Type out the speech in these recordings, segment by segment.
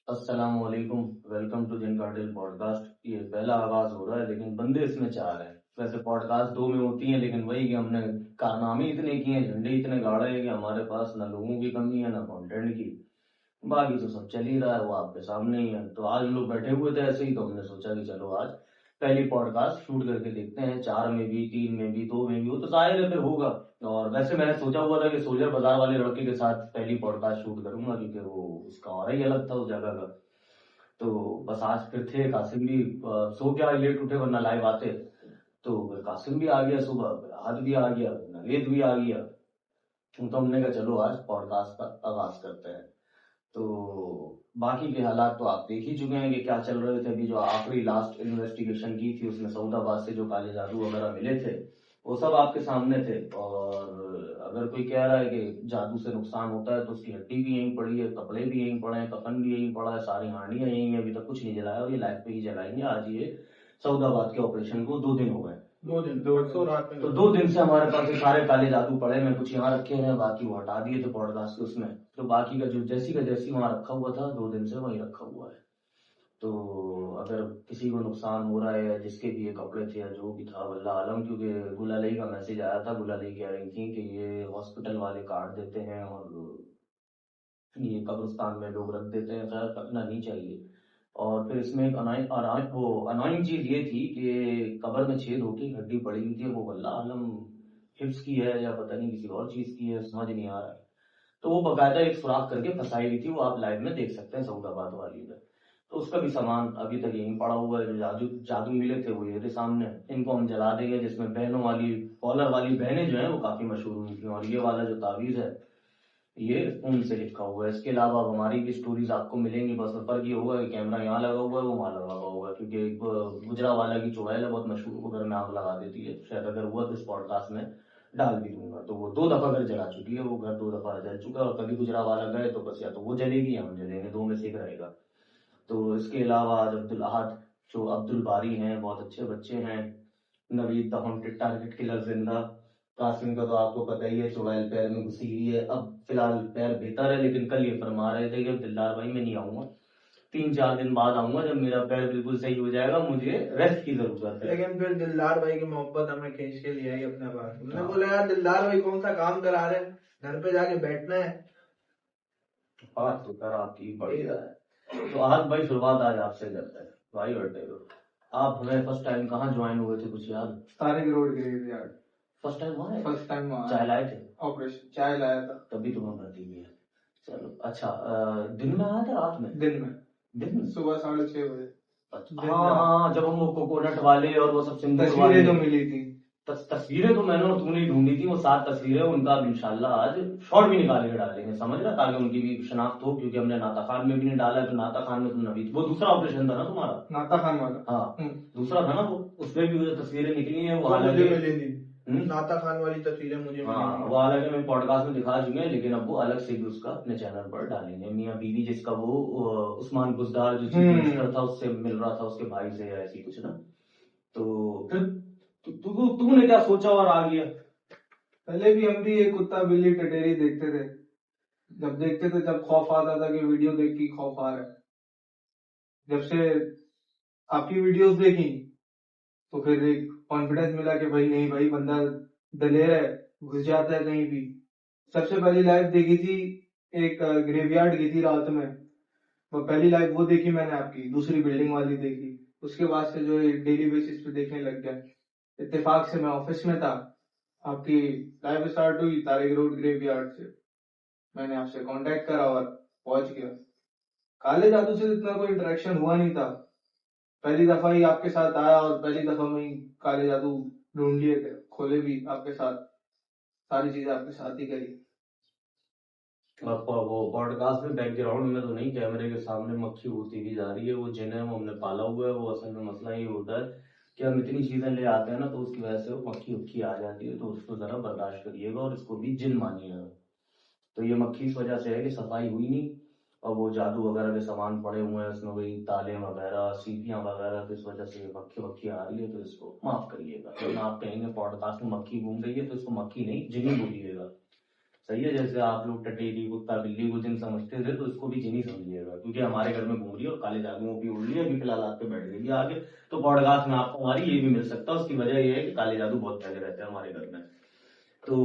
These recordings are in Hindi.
अस्सलाम वालेकुम। वेलकम टू जिन कार्टिल पॉडकास्ट। ये पहला आगाज हो रहा है लेकिन बंदे इसमें चार हैं। वैसे पॉडकास्ट दो में होती हैं लेकिन वही कि हमने कारनामे इतने किए हैं, झंडे इतने गाड़े हैं कि हमारे पास ना लोगों की कमी है ना कंटेंट की। बाकी तो सब चल ही रहा है, वो आपके सामने ही है। तो आज हम लोग बैठे हुए थे ऐसे ही, तो हमने सोचा कि चलो आज पहली पॉडकास्ट शूट करके देखते हैं। चार में भी, तीन में भी, दो में भी, वो तो जाहिर है फिर होगा। और वैसे मैंने सोचा हुआ था कि सोल्जर बाजार वाले लड़के के साथ पहली पॉडकास्ट शूट करूंगा क्योंकि वो उसका और ही अलग था उस जगह का। तो बस आज फिर थे कासिम भी सो गया, लेट उठे वरना लाइव आते। तो फिर कासिम भी आ गया सुबह, फिर आज भी आ गया, फिर नवेद भी आ गया। तो हमने कहा चलो आज पॉडकास्ट का आगाज करते हैं। तो बाकी के हालात तो आप देख ही चुके हैं कि क्या चल रहे थे। अभी जो आखिरी लास्ट इन्वेस्टिगेशन की थी उसमें सऊदाबाद से जो काले जादू वगैरह मिले थे वो सब आपके सामने थे। और अगर कोई कह रहा है कि जादू से नुकसान होता है तो उसकी हड्डी भी यहीं पड़ी है, कपड़े भी यहीं पड़े हैं, कफन भी यहीं पड़ा है, सारी हांडियां यहीं है, अभी तक कुछ नहीं जलाया और ये लाइफ पे ही जलाएंगे। आज ये सऊदाबाद के ऑपरेशन को 2 दिन हो गए। 2 दिन, परसों रात में। तो 2 दिन से हमारे पास ये सारे काले जादू पड़े हैं। कुछ यहाँ रखे हैं, बाकी वो हटा दिए थे पॉडकास्ट के उसमें। तो बाकी का जो जैसी का जैसी वहां रखा हुआ था 2 दिन से वहीं रखा हुआ है। तो अगर किसी को नुकसान हो रहा है या जिसके भी ये कपड़े थे या जो भी था, वल्लाह आलम। क्योंकि गुलालई का मैसेज आया था, गुलालई कह रही थी कि ये हॉस्पिटल वाले काट देते हैं और ये कब्रिस्तान में लोग रख देते हैं, खैर रखना नहीं चाहिए। और फिर इसमें एक अनोइंग चीज ये थी कि कब्र में छेद होके हड्डी पड़ी हुई थी। वो वल्लाह आलम हिप्स की है या पता नहीं किसी और चीज की है, समझ नहीं आ रहा है। तो वो बकायदा एक सुराख करके फंसाई हुई थी, वो आप लाइव में देख सकते हैं सऊदाबाद वाली में। तो उसका भी सामान अभी तक यहीं पड़ा हुआ है। जो जादू जादू मिले थे वो ये थे सामने, इनको हम जला देंगे। जिसमें बहनों वाली, कॉलर वाली बहनें जो है वो काफी मशहूर हुई थी। और ये वाला जो तावीज है ये उनसे लिखा हुआ है। इसके अलावा अब हमारी भी स्टोरीज आपको मिलेंगी, बस फर्क ये होगा कि कैमरा यहाँ लगा हुआ है, वो वहां लगा हुआ है। क्योंकि एक गुजरा वाला की चुड़ैल है बहुत मशहूर, वो घर में आग लगा देती है। शायद अगर हुआ तो इस पॉडकास्ट में डाल भी दूंगा। तो वो 2 दफा घर जला चुकी है, वो घर 2 दफा जल चुका है। और कभी गुजरा वाला गए तो बस या तो वो जलेगी या हम जलेंगे, दो में से एक रहेगा। तो इसके अलावा आज अब्दुल अहद जो अब्दुल बारी हैं, बहुत अच्छे बच्चे हैं। Naveed the haunted target killer जिंदा। कासिम का तो आपको पता ही है, चुड़ैल पैर में घुसी हुई है। अब फिलहाल पैर बेहतर है लेकिन कल ये फरमा रहे थे कि अब दिलदार भाई मैं नहीं आऊंगा, 3-4 दिन बाद आऊंगा जब मेरा पैर बिल्कुल सही हो जाएगा, मुझे रेस्ट की जरूरत है। लेकिन फिर दिलदार भाई की मोहब्बत हमें खींच के लिया ही अपने पास। हमने हाँ। बोला यार दिलदार भाई कौन सा काम करा रहे हैं, घर पे जाके बैठना है। बात तो कर आपकी बढ़िया है। तो आज भाई शुरुआत आज आपसे करते हैं भाई। बैठे हो आप, हमें फर्स्ट टाइम कहाँ ज्वाइन हुए थे कुछ याद? Tariq road graveyard. First time वहाँ है? फर्स्ट टाइम वहाँ चाय लाए थे? ऑपरेशन चाय लाया था तभी तुम्हें भर्ती भी है। चलो अच्छा, दिन में आया था रात में? दिन में। दिन में सुबह 6:30 बजे। अच्छा, हाँ जब हम वो कोकोनट वाले और वो सब सिंदूर तस्वीरें वाले तो मिली थी। तस्वीरें तो मैंने और तूने ही ढूंढी थी। वो 7 तस्वीरें उनका अब इंशाल्लाह आज शॉर्ट भी निकाल के डालेंगे, समझ रहा, ताकि उनकी भी शनाख्त हो। क्योंकि हमने नाता खान में भी नहीं डाला है, तो नाता खान में तुम नवीद, वो दूसरा ऑपरेशन था ना तुम्हारा? नाता खान वाला। हाँ दूसरा था ना वो, उसमें भी वो तस्वीरें निकली हैं। वो मुझे हालांकि मिली थी नाता खान वाली तस्वीरें, मुझे हाँ मिली वो हालांकि मैं पॉडकास्ट में दिखा चुके हैं, लेकिन अब वो अलग से भी उसका अपने चैनल पर डालेंगे। मियाँ बीवी जिसका वो उस्मान बुजदार जो चीफ मिनिस्टर था उससे मिल रहा था, उसके भाई से या ऐसी कुछ ना। तो फिर तूने क्या सोचा और आ गया? पहले भी हम भी ये कुत्ता बिल्ली टटेरी देखते थे। जब देखते थे जब खौफ आता था कि वीडियो देख के खौफ आ रहा है। जब से आपकी वीडियोस देखी तो फिर एक कॉन्फिडेंस मिला कि भाई नहीं भाई बंदा दलेर है, घुस जाता है कहीं भी। सबसे पहली लाइव देखी थी एक ग्रेवयार्ड की थी रात में। वो पहली लाइव वो देखी मैंने आपकी, दूसरी बिल्डिंग वाली देखी। उसके बाद से जो डेली बेसिस पे देखने लग गया। इत्तेफाक से मैं ऑफिस में था, आपकी लाइव स्टार्ट हुई तारिक रोड ग्रेवयार्ड से। मैंने आपसे कांटेक्ट करा और पहुंच गया। काले जादू से इतना कोई इंटरेक्शन हुआ नहीं था। पहली दफा ही आपके साथ आया और पहली दफा में ही काले जादू ढूंढ लिए थे, खोले भी आपके साथ, सारी चीजें आपके साथ ही करी। वो पॉडकास्ट में बैकग्राउंड में तो नहीं, कैमरे के सामने मक्खी उड़ती हुई जा रही है। वो जिन्हें वो हमने पाला हुआ है, वो असल में मसला ये होता है कि हम इतनी चीजें ले आते हैं ना, तो उसकी वजह से वो मक्खी उक्खी आ जाती है। तो उसको जरा बर्दाश्त करिएगा और इसको भी जिन मानिएगा। तो ये मक्खी इस वजह से है कि सफाई हुई नहीं और वो जादू वगैरह के सामान पड़े हुए हैं उसमें, वही ताले वगैरह, सीपियां वगैरह, तो इस वजह से ये मक्खी वक्खी आ रही है। तो इसको माफ करिएगा। तो आप कहेंगे पॉडकास्ट में मक्खी घूम रही है, तो इसको मक्खी नहीं जिनी बोलिएगा, सही है, जैसे आप लोग टटेरी कुत्ता बिल्ली को जिन समझते थे तो इसको भी जिन ही समझिएगा, क्योंकि हमारे घर में घूम रही है और काले जादुओं की उड़ रही है, अभी फिलहाल आपके बैठ गई है आगे। तो पॉडकास्ट में आपको हमारी ये भी मिल सकता है, उसकी वजह ये है कि काले जादू बहुत फैले रहते हैं हमारे घर में। तो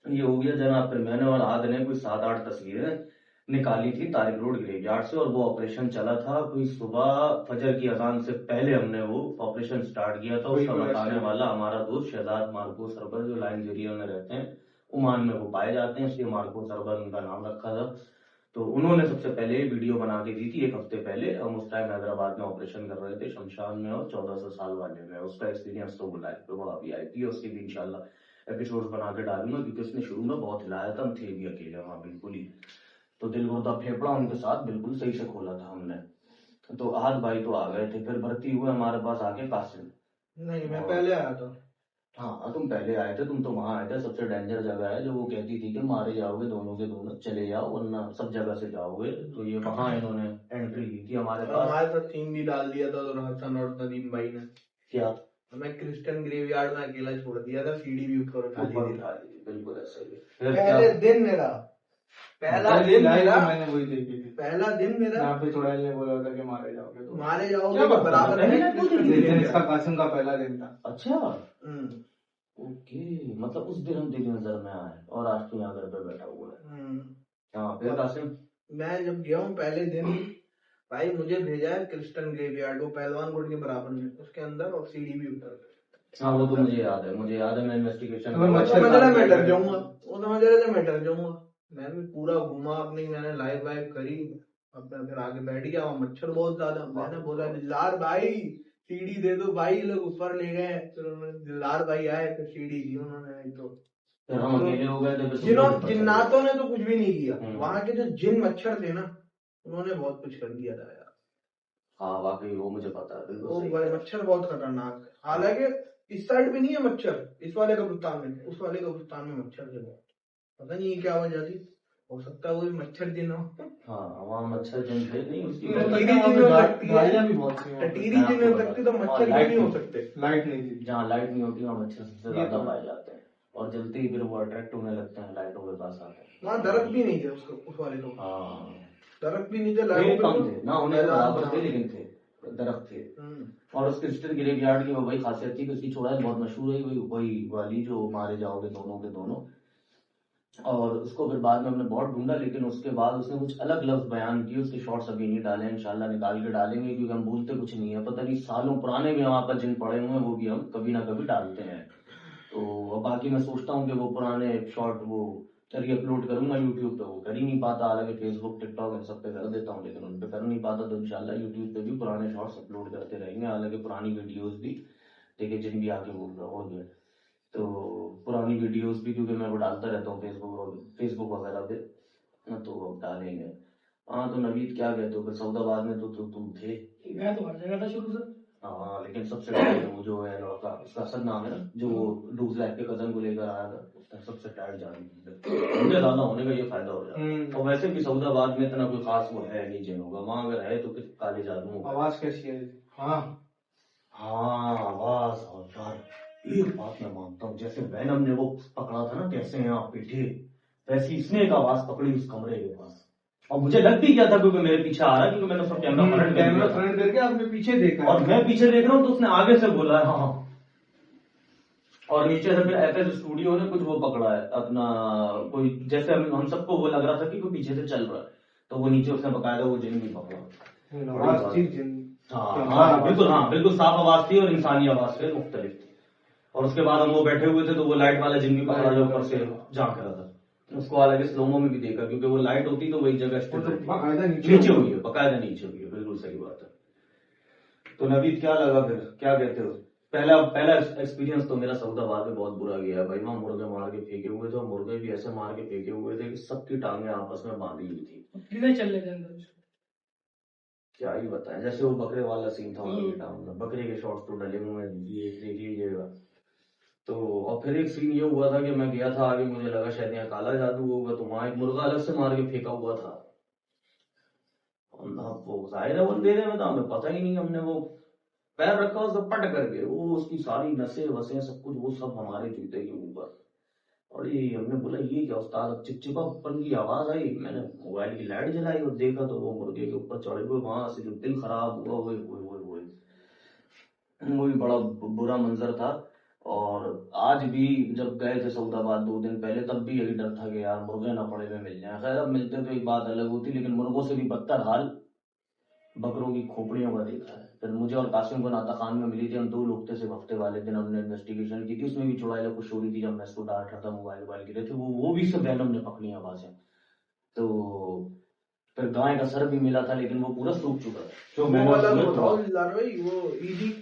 ये हो गया जनाब। फिर मैंने और आद ने कोई 7-8 तस्वीरें निकाली थी तारिक रोड ग्रेवयार्ड से, और वो ऑपरेशन चला था कोई सुबह फजर की अजान से पहले हमने वो ऑपरेशन स्टार्ट किया था। उसका बताने वाला हमारा दोस्त शहजाद मार्को सरबर, जो नाइजीरिया में रहते हैं, ओमान में वो पाए जाते हैं, इसलिए मार्को सरबर उनका नाम रखा था। तो उन्होंने सबसे पहले वीडियो बना के दी थी 1 हफ्ते पहले। हम उस टाइम हैदराबाद में ऑपरेशन कर रहे थे, शमशान में, और 1400 साल वाले में। उसका एक्सपीरियंस तो बुलाए तो वो अभी आई थी, उसकी भी इंशाल्लाह एपिसोड बना के डालूंगा, क्योंकि उसने शुरू में बहुत हिलाया था, हम थे भी अकेले वहां बिल्कुल ही। तो दिल गुर्दा फेफड़ा उनके साथ बिल्कुल सही से खोला था हमने। तो आहद भाई तो आ गए थे, फिर भर्ती हुए हमारे पास आके कासिम। नहीं, मैं पहले आया था। हाँ तुम पहले आए थे, तुम तो वहां आए थे, सबसे डेंजर जगह है जो वो कहती थी कि मारे जाओगे दोनों के दोनों, चले जाओ वरना सब जगह से जाओगे। तो ये वहां इन्होंने एंट्री की थी हमारे पास। हमारे साथ सीन भी डाल दिया था तो हसन और नदीम भाई ने। क्या? हमें क्रिस्टियन ग्रेवयार्ड में अकेला छोड़ दिया था, सीढ़ी भी ऊपर उठा दी थी। बिल्कुल ऐसे ही। पहले दिन मेरा पहला दिन मेरा मैंने वही देखी थी, पहला दिन मेरा यहाँ पे चुड़ैल ने बोला था कि मारे जाओगे तो मारे जाओगे क्या तो बात कर बराबर रहे है हैं? क्रिस्टियन लेकिन इसका कासिम का पहला दिन था। अच्छा हम्म, ओके, मतलब उस दिन हम तेरी नजर में आए और आज तू यहाँ घर पे बैठा हुआ है। हाँ फिर कासिम, मैं जब गया हूँ पहले दिन, भाई मुझे भेजा है क्रिस्टियन ग्रेवयार्ड, वो पहलवान रोड के बराबर में, उसके अंदर, और सीढ़ी भी ऊपर। हाँ वो तो मुझे याद है, मैं इन्वेस्टिगेशन मैं डर जाऊंगा, वो समझ रहे थे मैं डर जाऊंगा। मैं भी पूरा घूमा अपनी, मैंने लाइव वाइव करी, अपना फिर आगे बैठ गया। वहाँ मच्छर बहुत ज्यादा, मैंने बोला दिलदार भाई सीढ़ी दे दो भाई, लोग ऊपर ले गए। फिर उन्होंने दिलदार भाई आए, फिर सीढ़ी दी उन्होंने। तो फिर हम अकेले हो गए थे, जिन्नातों ने तो कुछ भी नहीं किया, वहाँ के जो जिन मच्छर थे ना, उन्होंने बहुत कुछ कर दिया था यार। हाँ वाकई वो मुझे पता है, वो मच्छर बहुत खतरनाक है। हालांकि इस साइड पे नहीं है मच्छर, इस वाले कब्रिस्तान में, उस वाले कब्रिस्तान में मच्छर थे बहुत। पता नहीं क्या वजह थी, हो सकता है वो भी मच्छर जिन हो। हाँ वहाँ मच्छर जिन थे नहीं, उसकी टटीरी जिन हो सकती है, गाड़ियाँ भी बहुत सी हैं। टटीरी जिन हो सकती, तो मच्छर जिन नहीं हो सकते। लाइट नहीं थी, जहाँ लाइट नहीं होती वहाँ मच्छर सबसे ये ज्यादा तो पाए जाते हैं, और जलते ही फिर वो अट्रैक्ट होने लगते हैं, लाइटों के पास आते हैं। वहाँ दरख्त भी नहीं थे उसको, उस वाले को हाँ दरख्त भी नहीं थे, पेड़ कम थे ना, होने के बराबर थे, लेकिन थे दरख्त थे। और उसके क्रिस्टियन ग्रेवयार्ड की वही खासियत थी कि उसकी चौड़ाई बहुत मशहूर है, वही वाली जो मारे जाओगे दोनों के दोनों। और उसको फिर बाद में हमने बहुत ढूंढा, लेकिन उसके बाद उसने कुछ अलग लफ्ज बयान किए, उसके शॉर्ट्स अभी नहीं डाले, इंशाल्लाह निकाल के डालेंगे, क्योंकि हम भूलते कुछ नहीं है, पता नहीं सालों पुराने भी हमारे पास जिन पड़े हुए हैं वो भी हम कभी ना कभी डालते हैं। तो बाकी मैं सोचता हूँ कि वो पुराने शॉर्ट वो अपलोड करूंगा यूट्यूब पे, वो कर ही नहीं पाता, हालांकि फेसबुक टिकटॉक इन सब पे कर देता हूँ, लेकिन उन पे कर नहीं पाता। तो इंशाल्लाह यूट्यूब पे भी पुराने शॉर्ट्स अपलोड करते रहेंगे, हालांकि पुरानी वीडियोस भी, देखिए जिन भी आके बोल रहा हो गया, तो पुरानी वीडियोस भी, क्योंकि मैं वो डालता रहता हूँ फेसबुक वगैरह पे, तो अब डालेंगे। हाँ तो नवीद क्या कहते हो, सऊदाबाद में तो तुम थे? मैं तो हर जगह था शुरू से। हाँ लेकिन सबसे टाइट वो जो है लड़का, उसका असल नाम है ना, जो डूज लाइफ के कजन को लेकर आया था, उसका सबसे टाइट जान मुझे ज्यादा होने का ये फायदा हो जाता है। और वैसे भी सऊदाबाद में इतना कोई खास वो है नहीं जिन होगा, वहां अगर है तो फिर काले जादू होगा। आवाज कैसी है? हाँ हाँ आवाज, और यार एक बात मैं मानता हूँ, जैसे वैनम ने वो पकड़ा था ना कैसे यहाँ पीठे, वैसे इसने एक आवाज पकड़ी उस कमरे के पास, और मुझे लग भी गया था क्योंकि मेरे पीछे आ रहा है, क्योंकि मैंने उसका कैमरा फ्रंट करके आपने पीछे देखा, और मैं पीछे देख रहा हूँ, तो उसने आगे से बोला है हाँ, और नीचे से फिर एफएस स्टूडियो ने कुछ वो पकड़ा है अपना, कोई जैसे हम सबको वो लग रहा था कि कोई पीछे से चल रहा है, तो वो नीचे उसने बकायदा वो जिन भी पकड़ा। हाँ बिल्कुल साफ आवाज थी और इंसानी आवाज से मुख्तलिफ थी। और उसके बाद हम वो बैठे हुए थे तो वो लाइट वाला जिन भी पकड़ा जो ऊपर से झांक रहा था, उसको हालांकि स्लोमो में भी देखा, क्योंकि वो लाइट होती तो वही जगह नीचे हुई है, बकायदा नीचे हुई है, बिल्कुल सही बात है। तो नवीद क्या लगा, फिर क्या कहते हो? पहला एक्सपीरियंस तो मेरा सऊदाबाद में बहुत बुरा गया है भाई, वहां मुर्गे मार के फेंके हुए थे, और मुर्गे भी ऐसे मार के फेंके हुए थे कि सबकी टांगे आपस में बांधी हुई थी, कितने चल रहे थे अंदर, क्या ही बताएं। जैसे वो बकरे वाला सीन था टाउन में, बकरे के शॉट्स तो डले हुए हैं, देख लीजिएगा। तो और फिर एक सीन ये हुआ था कि मैं गया था आगे, मुझे लगा शायद यहाँ काला जादू होगा, तो वहां एक मुर्गा अलग से मार के फेंका हुआ था, और वो जाहिर है वो अंधेरे में था, हमें पता ही नहीं, हमने वो पैर रखा उसको पट करके, वो उसकी सारी नसें वसें सब कुछ वो सब हमारे जूते के ऊपर, और ये हमने बोला ये क्या उस्ताद, अब चिपचिपापन की आवाज आई, मैंने मोबाइल की लाइट जलाई और देखा तो वो मुर्गे के ऊपर चढ़े हुए, वहां से जो दिल खराब हुआ, वो भी बड़ा बुरा मंजर था। और आज भी जब गए थे सऊदाबाद 2 दिन पहले, तब भी यही डर था कि यार मुर्गे ना पड़े हुए मिल जाए। खैर अब मिलते तो एक बात अलग होती, लेकिन मुर्गों से भी बदतर हाल बकरों की खोपड़ियों का देखा है। फिर मुझे और कासिम को नाता खान में मिली थी, हम 2 लोग थे सिर्फ। हफ्ते वाले दिन हमने इन्वेस्टिगेशन की थी, उसमें भी चुड़ैल कुछ हो रही थी, जब मैं इसको डांट रहा था, मोबाइल गिरे थे, वो भी सब वैनम ने पकड़ी आवाजें। तो फिर गाय का सर भी मिला था, लेकिन वो पूरा सूख चुका था। जो वो मैंने वाला उसमें बताओ दिलदार भाई, वो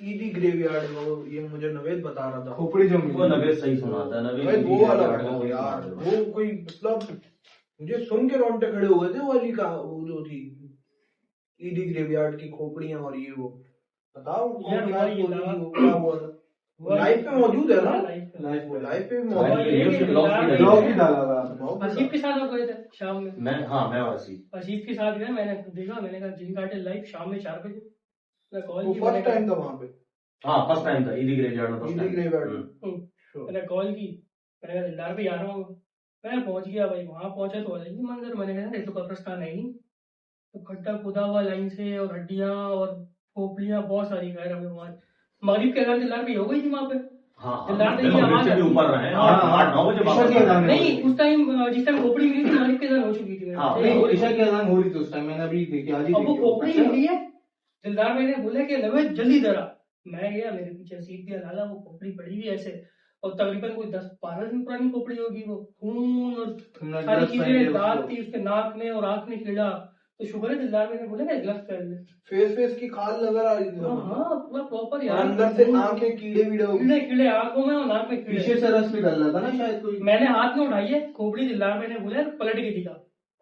ईडी ग्रेवयार्ड, वो ये मुझे नवेद बता रहा था। खोपड़ी जो वो मिली नवेद सही सुनाता है, नवेद भाई वो वाला यार बताओ यार, वो कोई मतलब मुझे सुन के रोंगटे खड़े हो गए थे। वो वाली का वो जो थी ईडी ग्रेवयार्ड की खोपड़ियां, और ये वो बताओ यार क्या वही स्टोरी था। थी, वो क्या हुआ था? लाइव पे मौजूद है ना? लाइफ पे भी लाइव मौजूद पे है। उसके ब्लॉग की ब्लॉग भी डाला था। आसिफ के साथ आप गए थे शाम में? मैं आसिफ आसिफ के साथ गए, मैंने देखा, मैंने कहा जिन काटे लाइव शाम में 4 बजे। मैं कॉल की, फर्स्ट टाइम था वहां पे। हाँ फर्स्ट टाइम था ईदी ग्रेवयार्ड में, फर्स्ट ईडी टाइम। ग्रेवयार्ड मैंने कॉल की, मैंने कहा दिलदार भाई आ रहा हूँ। मैं पहुंच गया भाई, वहां पहुंचा तो अलग ही मंजर। मैंने कहा ये तो कब्रिस्तान है ही नहीं, तो खड्डा खुदा हुआ लाइन से, और हड्डियां और खोपड़ियां बहुत सारी। खैर हमें वहां मगरिब के अगर दिलदार भाई हो गई थी वहां पे। हाँ दिलदार मैं की आवाज से भी ऊपर रहे, 8-9 बजे ईशा वापस की आए। अजान नहीं, उस टाइम जिस टाइम खोपड़ी मिली थी मगरिब के अजान हो चुकी थी। हाँ, नहीं, वो ईशा की अजान हो रही थी उस टाइम, मैंने अभी देखी, आज ही अब वो देखी। खोपड़ी मिली है। दिलदार भाई ने बोला कि नवेद जल्दी जरा। मैं गया, मेरे पीछे सीट दिया लाला, वो खोपड़ी पड़ी हुई ऐसे, और तकरीबन कोई 10-12 दिन पुरानी खोपड़ी होगी। वो खून और तुमने सारी ग्लव्स पहन चीजें के दाग उसको- थी उसके नाक में और आंख में कीड़ा। तो शुक्र है दिलदार भाई ने बोला कि ग्लव्स पहन ले। फेस की खाल नजर आ रही थी। हाँ पूरा प्रॉपर और यार, अंदर से आंखें कीड़े वीड़े हो गए। कीड़े कीड़े आंखों में और नाक में कीड़े। पीछे से रस भी डाल रहा था ना शायद कोई। मैंने हाथ में उठाई है खोपड़ी, दिलदार भाई ने बोला पलट के दिखा,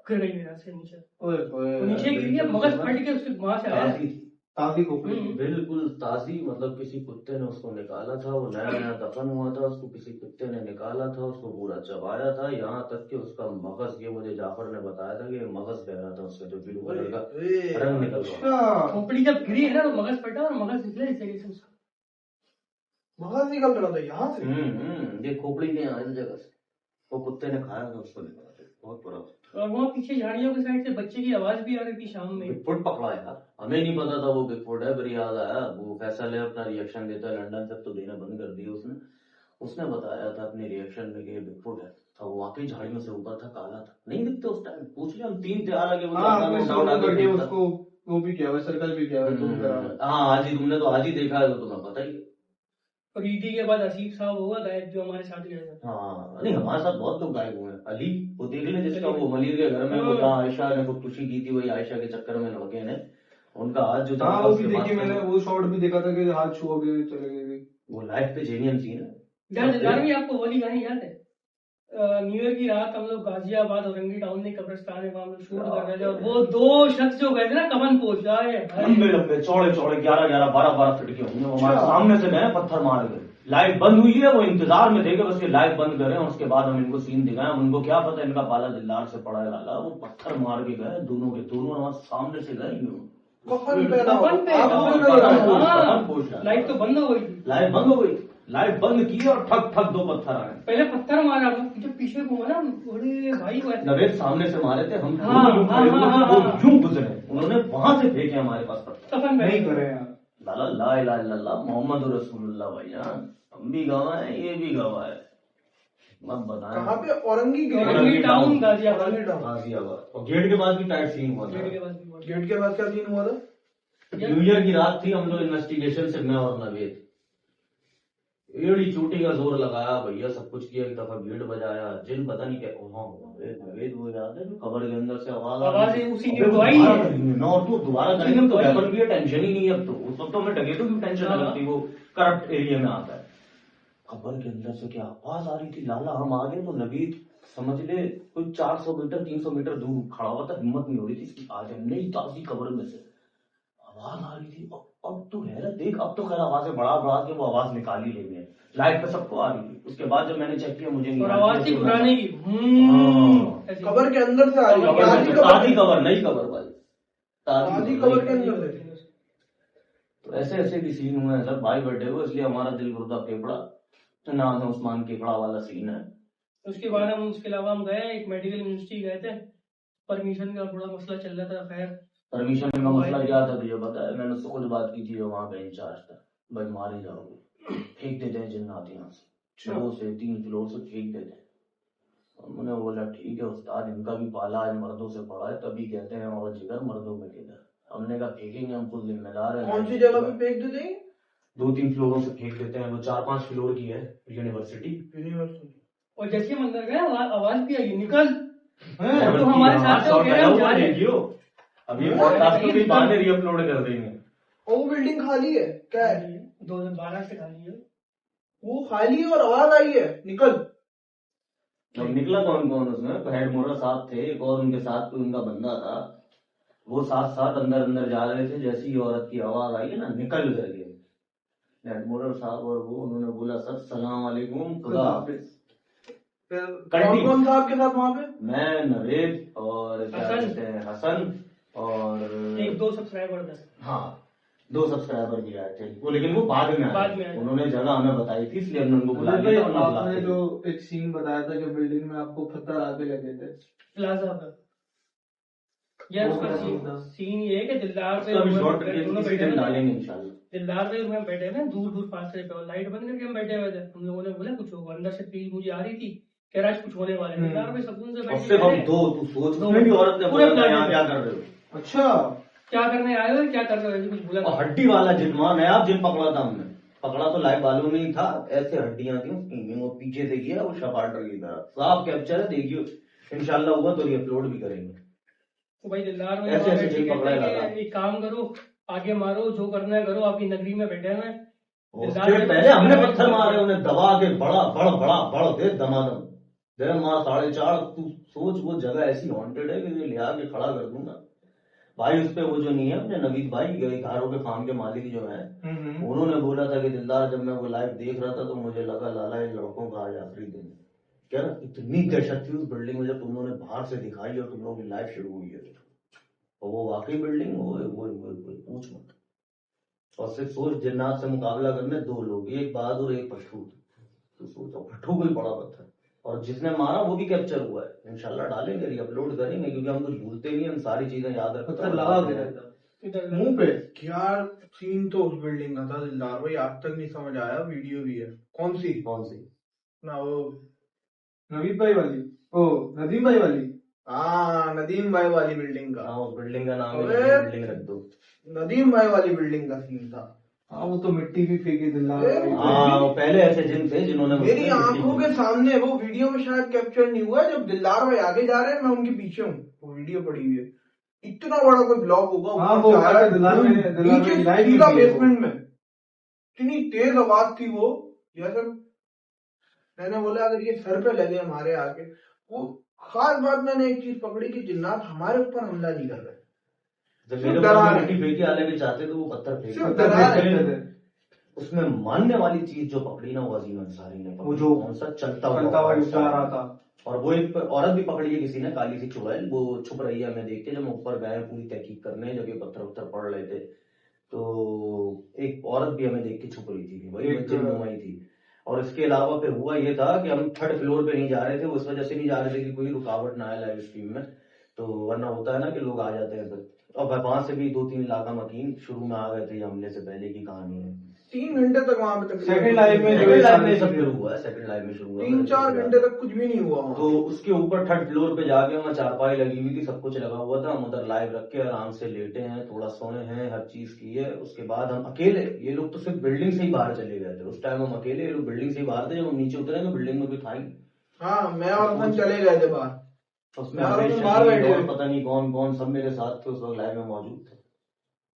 गिर गई मेरा से नीचे। ओए ओए, वो नीचे गिर गया, मगज फट के उसके वहां से आया। ताजी थी, ताजी खोपड़ी। बिल्कुल ताजी। मतलब किसी कुत्ते ने उसको निकाला था, वो नया नया दफन हुआ था, उसको किसी कुत्ते ने निकाला था, उसको पूरा चबाया था, यहाँ तक कि उसका मगज, ये मुझे जाफर ने बताया था कि मगज बह रहा था उसका, जो ब्लू कलर का रंग निकल रहा था। अच्छा, खोपड़ी जब गिरी है ना तो मगज फटा और मगज निकला इस जगह से उसका। मगज निकल रहा था यहाँ से। ये खोपड़ी के यहाँ इस जगह से वो कुत्ते ने खाया था, उसको निकाला था, बहुत बुरा। और वहाँ पीछे झाड़ियों के साइड से बच्चे की आवाज भी आ रही थी शाम में। बिगफुट पकड़ा यार, हमें नहीं पता था वो बिगफुट है। फिर याद आया, वो फैसल है अपना रिएक्शन देता है, लंदन से तो देना बंद कर दिया उसने। उसने बताया था अपने रिएक्शन में कि बिगफुट है, था वो वाकई झाड़ियों से ऊपर था, काला था, नहीं दिखते उस टाइम। पूछ लिया हम 3 थे, हालांकि वो हाँ, ज्यादा आपने डाउट सोलो आके करके देखता। उसको वो भी किया हुआ, सर्कल भी किया हुआ, तुम करा। हाँ आज ही, तुमने तो आज ही देखा है तो तुम्हें पता ही है। और ईदी के बाद आसिफ साहब होगा गायब, जो हमारे साथ गए थे। हाँ नहीं, हमारे साथ बहुत लोग गायब हुए हैं। अली वो देख ले, जिसका वो मलिर के घर में वो जहाँ आयशा ने खुदकुशी की थी, वही आयशा के चक्कर में लड़के ने उनका हाथ जो था, हाँ, वो भी उसके देखी पास मैंने, वो शॉट भी देखा था कि हाथ छुआ के चले गए। वो लाइफ पे जेन्युइन सीन है। यार दिलदार भी आपको वाली कहानी याद है? न्यू ईयर की रात हम लोग गाजियाबाद औरंगी टाउन में कब्रिस्तान में हम लोग शूट कर रहे थे, और वो 2 शख्स जो गए थे ना कमन पोष आए, लंबे लंबे चौड़े चौड़े 11-11 12-12 फीट के होंगे, वो हमारे सामने से गए, पत्थर मार गए। लाइट बंद हुई है, वो इंतजार में थे कि बस ये लाइट बंद करें, और उसके बाद हम इनको सीन दिखाएं। उनको क्या पता इनका पाला दिलदार से पड़ा है लाला, वो पत्थर मार के गए, दोनों के दोनों हमारे सामने से गए। कफन पे ना, कफन पे, आंखों में कफन नजर आ पे, रहा है। हाँ। लाइट तो बंद हो गई थी। लाइट बंद हो गई, लाइट बंद की और ठक ठक 2 पत्थर आए। पहले पत्थर मारा, जो पीछे घूमा ना, अरे भाई वो ऐसे- नवेद सामने से मारे थे, हम हाँ, यूं हाँ, खड़े हुए थे, हाँ, वो हाँ। यूं गुजरे, उन्होंने वहां से फेंके हमारे पास पत्थर। कफन पे नहीं करे यार। लाला ला इलाहा इल्लल्लाह मोहम्मद रसूलुल्लाह भाईजान, हम भी गवाह हैं, ये भी गवाह है। मत बताएं कहाँ पे? औरंगी औरंगी टाउन गाजियाबाद। औरंगी टाउन। गाजियाबाद। और गेट के पास भी टाइट सीन हुआ था। गेट के पास भी बहुत- गेट के बाद क्या सीन हुआ था? न्यू ईयर की रात थी, हम लोग इन्वेस्टिगेशन से, मैं और नवेद, एड़ी चोटी का जोर लगाया भैया, सब कुछ किया, एक दफा भीड़ बजाया, जिन पता नहीं क्या वहां नवेद वो याद है जो कबर के अंदर से आवाज उसी की तो आई है। और तो दोबारा करेंगे तो वेपन की टेंशन ही नहीं है अब तो। उस वक्त तो हमें डगेटों की टेंशन हाँ। लगती, वो करप्ट एरिया में आता है। कबर के अंदर से क्या आवाज आ रही थी लाला, हम आ गए तो नवीद समझ ले कोई 400 मीटर 300 मीटर दूर खड़ा हुआ था, हिम्मत नहीं हो रही थी इसकी, आज नई ताजी कबर में से आवाज आ रही थी। अब तो हैरत देख, अब तो खैर आवाजें बढ़ा बढ़ा के वो आवाज निकाल ही लेंगे, लाइट पे सबको आ रही थी। उसके बाद जब मैंने चेक किया, मुझे नहीं और आ रही आवाज थी थी, पुराने की, ऐसी। कबर के अंदर से आ रही है। ताजी कबर, नई कबर भाई, ताजी कबर के अंदर से। तो ऐसे ऐसे भी सीन हुए हैं सर। भाई बर्थडे हुआ इसलिए हमारा दिल गुर्दा फेफड़ा, नाम है उस्मान केकड़ा वाला सीन है। उसके बाद हम उसके अलावा हम गए एक मेडिकल यूनिवर्सिटी गए थे, परमिशन का थोड़ा मसला चल रहा था। खैर परमिशन का मसला क्या था तुझे पता है? मैंने उससे खुद बात की थी जो वहाँ पे इंचार्ज था। भाई मार ही जाओगे, फेंक देते हैं जिन्नात यहाँ से, 2 से 3 फ्लोर से फेंक देते हैं। मैंने बोला ठीक है उस्ताद, इनका भी पाला है, मर्दों से पड़ा है, तभी कहते हैं और जिगर मर्दों में किधर। हमने कहा फेंकेंगे, हम खुद जिम्मेदार है। कौन सी जगह पे फेंक देते हैं? 2-3 फ्लोरों से फेंक देते हैं। वो 4-5 फ्लोर की है यूनिवर्सिटी। और जैसे हम अंदर गए आवाज भी आई, निकल। हैं? तो हमारे साथ शॉट तो लगा हुआ जा रहे है हैं। क्यों? अब ये पॉडकास्ट को भी बाद में रीअपलोड कर देंगे। और वो बिल्डिंग खाली है क्या है? 2012 से खाली है वो खाली है और आवाज आई है निकल। अब निकला कौन कौन उसमें? हेड मोरल साहब थे, एक और उनके साथ कोई उनका बंदा था। वो साथ साथ अंदर अंदर जा रहे थे। जैसी ही औरत की आवाज आई है ना, निकल करके हेड मोरल साहब और वो उन्होंने बोला सर सलाम वालेकुम, खुदा हाफिज। कौन कौन था आपके साथ वहाँ पे? मैं, नवेद और क्या हसन। कहते हैं हसन और 1-2 सब्सक्राइबर थे। हाँ 2 सब्सक्राइबर भी आए थे वो, लेकिन वो बाद में आए। उन्होंने जगह हमें बताई थी इसलिए हमने उनको बुला भाई लिया था, वरना आपने बुलाते जो एक सीन बताया था कि बिल्डिंग में आपको पत्थर आके लगे थे, प्लाजा पर। यार वो उसका क्या सीन था? सीन ये है कि दिलदार पे उसका भी शॉर्ट दोनों किसी बैठे दिन हुए थे। डालेंगे इंशाल्लाह। दिलदार पे हम बैठे हुए दूर दूर फासले पे, और लाइट बंद करके हम बैठे हुए थे। हम लोगों ने बोला कुछ होगा, अंदर से फील मुझे आ रही थी कि आज कुछ होने वाला है। दिलदार पे सुकून से और बैठे सिर्फ हम थे। 2, तू सोच, उसमें भी औरत ने पूरे बोला प्लान यहाँ में। क्या कर रहे हो? अच्छा क्या करने आए हो, क्या कर रहे हो, ऐसे कुछ बोला और था। हड्डी वाला जिन, वहां नया जिन पकड़ा था हमने। पकड़ा तो लाइव वालों ने ही था, ऐसे हड्डियां थी उसकी। वो पीछे से किया वो शपाटर की तरह, साफ कैप्चर है, देखियो इंशाल्लाह हुआ तो अपलोड भी करेंगे। तो भाई दिलदार में ऐसे वहाँ ऐसे बैठ के जिन कहते पकड़ा हैं लगा। कि एक काम करो, आगे मारो, जो करना है करो, आपकी नगरी में बैठे हुए हैं। उसके पहले हमने पत्थर मारे, उन्हें दबा के बड़ा बड़ा दे दमादम दे मार 4.5। तू सोच वो जगह ऐसी हॉन्टेड है कि ले आके खड़ा कर दूंगा भाई। उस पे वो जो नहीं है अपने नवीद भाई गए घरों के फार्म के मालिक जो है, उन्होंने बोला था कि दिलदार जब मैं वो लाइव देख रहा था तो मुझे लगा लाला इन लड़कों का आज आखिरी दिन। क्या इतनी दहशत थी उस बिल्डिंग में जब तुम लोगों ने बाहर से दिखाई और तुम लोगों की लाइव शुरू हुई है। और वो वाकई बिल्डिंग वो पूछ मत। और सिर्फ सोच जिन्नात से मुकाबला करने 2 लोग, एक बहादुर एक पट्टू। तो सोचो पट्टू कोई बड़ा पत्थर, और जिसने मारा वो भी कैप्चर हुआ है। इंशाल्लाह डालेंगे, रीअपलोड करेंगे, क्योंकि हम कुछ भूलते नहीं, हम सारी चीजें याद रखते पत्थर हैं। लगा के रहता इधर मुंह पे। यार सीन तो उस बिल्डिंग का था दिलदार भाई, आज तक नहीं समझ आया। वीडियो भी है कौन सी ना वो नवीद भाई वाली, ओ नदीम भाई वाली। हाँ नदीम भाई वाली बिल्डिंग का। हाँ उस बिल्डिंग का नाम है, अरे! बिल्डिंग रख दो। नदीम भाई वाली बिल्डिंग का सीन था। हाँ वो तो मिट्टी भी फेंकी दिलदार ए, भाई। हाँ वो पहले ऐसे जिन थे जिन्होंने मेरी आंखों के सामने, वो वीडियो में शायद कैप्चर नहीं हुआ है, जब दिलदार भाई आगे जा रहे हैं मैं उनके पीछे हूँ, वो वीडियो पड़ी हुई है। इतना बड़ा कोई ब्लॉक होगा, हाँ, ऊपर वो से आ रहा है, दिलदार में नीचे लाइव सीधा भी है वो। बेसमेंट में। इतनी तेज आवाज थी वो, यार मैंने बोला अगर ये सर पे लगे हमारे आके। वो खास बात मैंने एक चीज पकड़ी कि जिन्नात हमारे ऊपर हमला नहीं कर रहे, जब मेरे ऊपर मिट्टी फेंकी आने भी चाहते तो वो पत्थर फेंक सिर्फ देते। डरा रहे थे। उसमें मानने वाली चीज जो पकड़ी ना वो अजीम अंसारी ने पकड़ी। वो जो कौन सा चलता हुआ जा रहा था। और वो एक औरत भी पकड़ी है किसी ने, काली सी चुड़ैल, वो छुप रही है। हमें देख के जब ऊपर गए पूरी तहकीक करने, जब ये पत्थर उत्थर पड़ रहे थे तो एक औरत भी हमें देख के छुप रही थी, वही जिन्नुमाई थी। और इसके अलावा फिर हुआ ये था कि हम 3rd फ्लोर पे नहीं जा रहे थे, उस वजह से नहीं जा रहे थे कि कोई रुकावट ना आए लाइव स्ट्रीम में, तो वरना होता है ना कि लोग आ जाते हैं फिर। और वहां से भी 2-3 इलाका मकीन शुरू में आ गए थे हमले से पहले की कहानी है। 3 घंटे तक वहां पे तक सेकंड लाइव में सेकंड लाइव में सब शुरू हुआ है, सेकंड लाइव में शुरू हुआ 3-4 घंटे तक कुछ भी नहीं हुआ वहां। तो उसके ऊपर 3rd फ्लोर पे जाके वहाँ चारपाई लगी हुई थी, सब कुछ लगा हुआ था। हम उधर लाइव रख के आराम से लेटे हैं, थोड़ा सोए हैं, हर चीज की है। उसके बाद हम अकेले, ये लोग तो सिर्फ बिल्डिंग से ही बाहर चले गए थे उस टाइम, हम अकेले, ये लोग बिल्डिंग से ही बाहर थे। जब हम नीचे उतरे तो बिल्डिंग में कोई था ही। हाँ मैं और अपन चले गए थे बाहर, उसमें बाहर हमें बाहर बैठे और थे। पता नहीं कौन कौन सब मेरे साथ थे उस वक्त लाइव में मौजूद थे।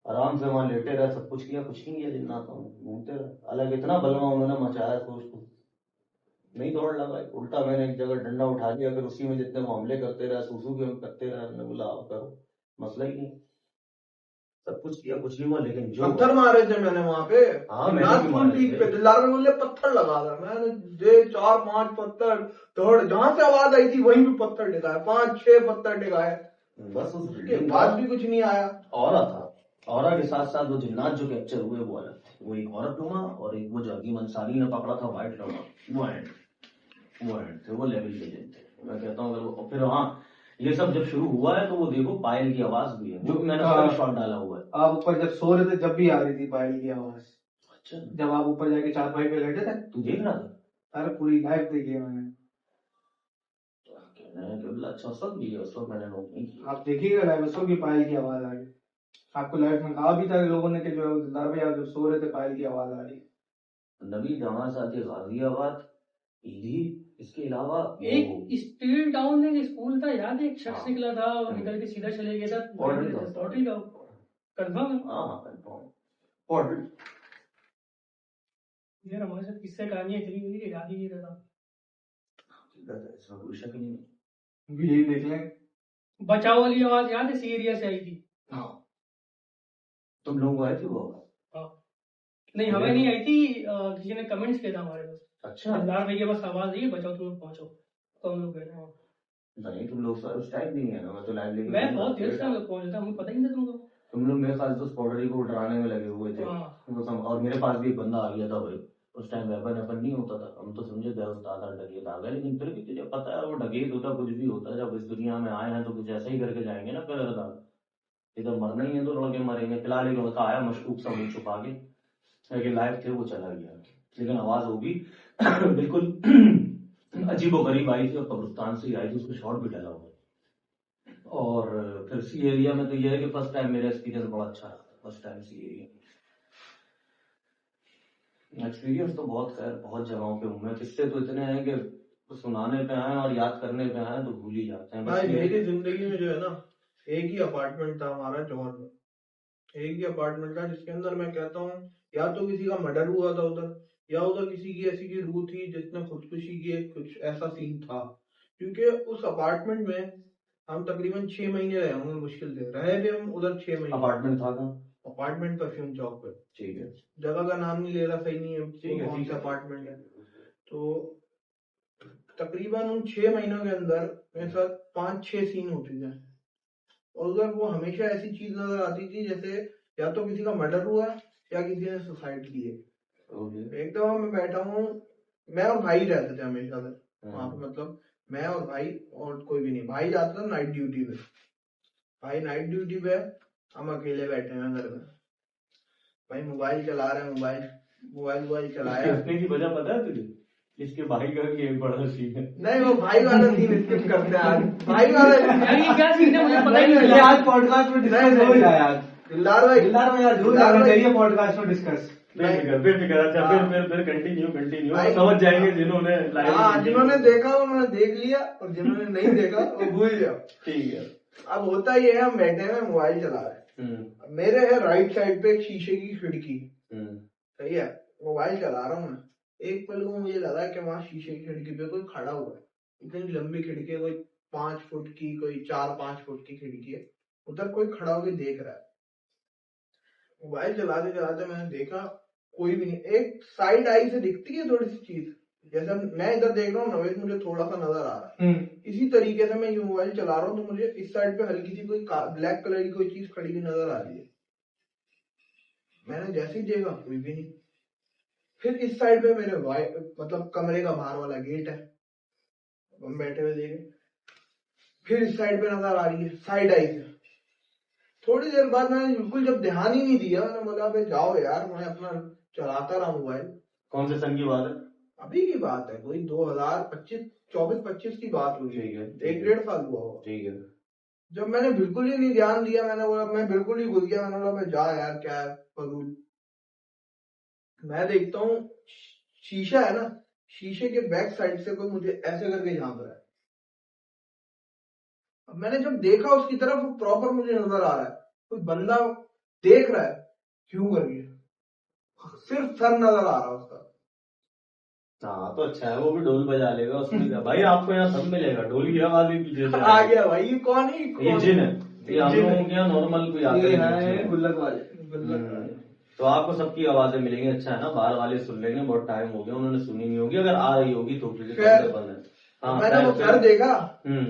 आराम से वहां लेटे रहे, सब कुछ किया, कुछ नहीं किया, जिन्नात घूमते रहे। अलग इतना बलवा उन्होंने मचाया सोच को नहीं दौड़ लगा। उल्टा मैंने एक जगह डंडा उठा लिया, फिर उसी में जितने वो हमले करते रहे, सूसू भी हम करते रहे। हमने बोला आप करो, मसला ही नहीं। सब कुछ किया, कुछ नहीं हुआ, लेकिन जो पत्थर मारे थे मैंने वहां पे। हाँ, मैंने भी मारे थे। पे दिलदार में बोले पत्थर लगा था, मैंने दे 4-5 पत्थर, थर्ड जहां से आवाज आई थी वहीं पे पत्थर टिकाए, 5-6 पत्थर टिकाए। बस उस उसके बिल्डिंग बाद भी कुछ नहीं आया। औरा था, औरा के साथ साथ वो जिन्नात जो कैप्चर हुए वो अलग थे। वो एक औरत लूंगा और एक वो जो अजीम अंसारी ने पकड़ा था व्हाइट लूंगा, वो एंड वो एंड थे, वो लेवल लेजेंड थे। मैं कहता हूँ अगर वो, फिर हाँ ये सब जब शुरू हुआ है तो वो देखो पायल की आवाज भी है, जो कि मैंने उसका शॉट डाला हुआ है। आप ऊपर जब सो रहे थे जब भी आ रही थी पायल की आवाज। अच्छा, जब आप ऊपर जाके चारपाई पे लेटे थे, तू देख रहा था? अरे पूरी लाइव देखी है मैंने। कहना है कि अच्छा उस वक्त भी है, उस वक्त मैंने नोट नहीं किया। आप देखिएगा लाइव उसको की पायल की आवाज आ रही। आपको लाइव में कहा भी था लोगों ने कि जो दिलदार भाई आप जब सो रहे थे पायल की आवाज आ रही। नबी जमां साथी गाजियाबाद, ईदी, इसके अलावा एक स्टील टाउन में एक स्कूल था, याद है? एक शख्स हाँ। निकला था और निकल के सीधा चले गया था पॉटरी का। पॉटरी का। कंफर्म है? हाँ कंफर्म पॉटरी। यार हमारे साथ किससे कहानियां चली गई कि याद ही नहीं रहता। इसमें कोई शक ही नहीं। भी यही देख लें। बचाव वाली आवाज याद है? सी एरिया से आई थी। हाँ तुम लोग आए थे वो? हाँ नहीं, हमें नहीं आई थी, किसी ने कमेंट्स किया था हमारे पास। अच्छा, दिलदार भैया बस आवाज आई, बचाओ तुम लोग पहुंचो, तो हम लोग गए। हाँ नहीं तुम लोग उस टाइम नहीं है ना, मैं तो लाइव लेके मैं बहुत देर से हम लोग पहुंचे थे, हमें पता ही नहीं था तुमको। तुम लोग मेरे ख्याल से उस पॉटरी को डराने में लगे हुए थे। हाँ। और मेरे पास भी एक बंदा आ गया था भाई, उस टाइम वेपन नहीं होता था, हम तो समझे गए दादा डगेत आ गया, लेकिन फिर भी तुझे पता है वो डगेत होता कुछ भी होता है, जब इस दुनिया में आए हैं तो कुछ ऐसा ही करके जाएंगे ना। फिर इधर मरना ही है तो लड़के मरेंगे। फिलहाल एक लड़का आया मशकूक सा मुंह छुपा के, लेकिन लाइव थे वो चला गया, लेकिन आवाज होगी बिल्कुल अजीबो गरीब आई थी और कब्रिस्तान से ही आई थी, उसमें शॉट भी डाला हुआ। और फिर सी एरिया में तो ये है कि फर्स्ट टाइम मेरा एक्सपीरियंस बड़ा अच्छा रहा, फर्स्ट टाइम सी एरिया एक्सपीरियंस तो बहुत खैर बहुत जगहों पे हूँ मैं। किस्से तो इतने हैं कि सुनाने पे आए और याद करने पे आए तो भूल ही जाते हैं। भाई मेरी जिंदगी में जो है ना, एक ही अपार्टमेंट था हमारा जौहर में, एक ही अपार्टमेंट था जिसके अंदर मैं कहता हूँ या तो किसी का मर्डर हुआ था उधर, या उधर किसी की ऐसी की रूह थी जिसने खुदकुशी की, कुछ ऐसा सीन था। क्योंकि उस अपार्टमेंट में हम तकरीबन 6 महीने रहे होंगे, मुश्किल से रहे भी हम उधर 6 महीने। अपार्टमेंट था कहाँ? अपार्टमेंट परफ्यूम चौक पे। ठीक है, जगह का नाम नहीं ले रहा, सही नहीं है, ठीक है, कौन ठीक सा है। अपार्टमेंट है। तो तकरीबन उन 6 महीनों के अंदर मेरे साथ 5-6 सीन होते थे, और उधर वो हमेशा ऐसी चीज नजर आती थी जैसे या तो किसी का मर्डर हुआ या किसी ने सुसाइड की है। एक दफा मैं बैठा हूँ, मैं और भाई रहते थे हमेशा से वहां पे, मतलब मैं और भाई और कोई भी नहीं। भाई जाता था नाइट ड्यूटी पे, भाई नाइट ड्यूटी पे, हम अकेले बैठे हैं घर में, भाई मोबाइल चला रहे हैं, मोबाइल चलाया। देखने की वजह पता है तुझे? इसके भाई का भी एक बड़ा सीन है। नहीं वो भाई वाला सीन स्किप करते हैं आज, भाई वाला यार ये क्या सीन है, मुझे पता ही नहीं ये चला। आज पॉडकास्ट में डिस्कस हो जाए आज। दिलदार भाई यार जरूर जाना चाहिए पॉडकास्ट में डिस्कस। बेफिक्र। अच्छा हाँ। फिर कंटिन्यू भाई- समझ जाएंगे जिन्होंने हाँ, जिन्होंने देखा उन्होंने देख लिया, और जिन्होंने नहीं देखा वो भूल जाओ। ठीक है। अब होता ये है, हम बैठे हैं मोबाइल चला रहे हैं, मेरे है राइट साइड पे एक शीशे की खिड़की, सही है, मोबाइल चला रहा हूँ मैं, एक पल को मुझे लगा कि वहां शीशे की खिड़की पे कोई खड़ा हुआ है। इतनी लंबी खिड़की है, कोई 5 फुट की, कोई 4-5 फुट की खिड़की है, उधर कोई खड़ा होकर देख रहा है। मोबाइल चलाते चलाते मैंने देखा कोई भी नहीं। एक साइड आई से दिखती है थोड़ी सी चीज, जैसे मैं इधर देख रहा हूँ, नवेश मुझे थोड़ा सा नजर आ रहा है, इसी तरीके से मैं ये मोबाइल चला रहा हूँ तो मुझे इस साइड पे हल्की सी कोई ब्लैक कलर की कोई चीज खड़ी हुई नजर आ रही है। मैंने जैसे ही देखा कोई भी नहीं। फिर इस साइड पे मेरे मतलब कमरे का बाहर वाला गेट है, हम बैठे हुए देखे। फिर इस साइड पे नजर आ रही है, साइड आई से। थोड़ी देर बाद मैंने बिल्कुल जब ध्यान ही नहीं दिया, मैंने बोला भाई जाओ यार, मैं अपना चलाता रहा मोबाइल। कौन से सन की बात है? अभी की बात है, कोई 2025 24-25 की बात हुई है, ठीक है, 1-1.5 साल हुआ होगा। ठीक है। जब मैंने बिल्कुल ही नहीं ध्यान दिया, मैंने बोला, मैं बिल्कुल ही भूल गया, मैंने बोला मैं जा यार, क्या है फजूल। मैं देखता हूँ शीशा है ना, शीशे के बैक साइड से कोई मुझे ऐसे करके झांक रहा है। अब मैंने जब देखा उसकी तरफ, वो प्रॉपर मुझे नजर आ रहा है, कोई बंदा देख रहा है क्यों करके, सिर्फ सर नजर आ रहा है उसका। हाँ तो अच्छा है, वो भी ढोल बजा लेगा उसमें क्या भाई, आपको यहाँ सब मिलेगा, ढोल की आवाज भी पीछे से आ गया भाई, ये कौन है? ये जिन है, ये हम लोगों के यहाँ नॉर्मल कोई आता ये नहीं है है। गुल्लक वाले। तो आपको सबकी आवाजें मिलेंगी, अच्छा है ना, बाहर वाले सुन लेंगे, बहुत टाइम हो गया उन्होंने सुनी नहीं होगी, अगर आ रही होगी तो फिर खैर, बंद है। हाँ, मैंने वो सर देखा, हम्म,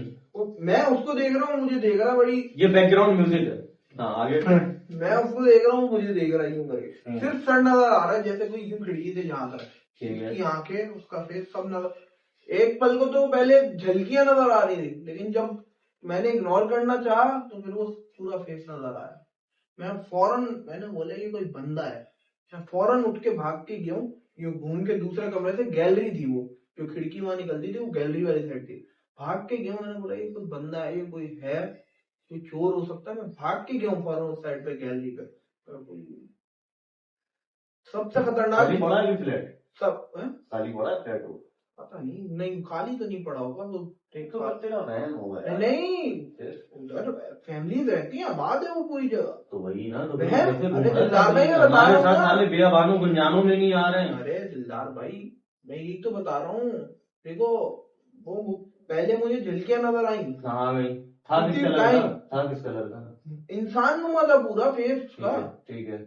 मैं उसको देख रहा हूँ, मुझे देख रहा बड़ी, ये बैकग्राउंड म्यूजिक है। हाँ आगे। मैं उसको देख रहा हूँ, मुझे देख रहा यूं करके, सिर्फ सर नजर आ रहा है, जैसे कोई यूं खिड़की से झांक रहा है। ठीक है। उसकी आंखें, उसका फेस सब नजर, एक पल को तो पहले झलकियां नजर आ रही थी, लेकिन जब मैंने इग्नोर करना चाहा तो फिर वो पूरा फेस नजर आया। मैंने बोला ये कोई बंदा है। मैं फौरन उठ के भाग के गया हूँ, यूं घूम के दूसरे कमरे से, गैलरी थी वो, जो खिड़की वहां निकलती थी वो गैलरी वाली साइड थी, भाग के गया हूँ। मैंने बोला ये कोई बंदा है, ये कोई है, कोई चोर हो सकता है। मैं भाग के गया हूँ फौरन उस साइड पे गैलरी पे। सबसे खतरनाक खाली पड़ा है फ्लैट, सब है? खाली पड़ा है फ्लैट वो, पता नहीं खाली तो नहीं पड़ा होगा वो। ठीक तो करते ना वैन होगा यार। नहीं, फिर उधर फैमिली रहती है, आबाद है वो पूरी जगह। तो वही ना, तो बहन, कैसे घूम अरे रहे दिलदार भाई, मैं थे? बता रहा हमारे हूँ साथ ना। साले बेअबानों गुंजानों में नहीं आ रहे हैं। अरे दिलदार भाई, मैं यही तो बता रहा हूँ। देखो, वो पहले मुझे झलकियां नजर आई। कहाँ गई? था किस उसी कलर का? टाइम था किस कलर का? इंसान नुमा था पूरा फेस ठीक का। है, ठीक है,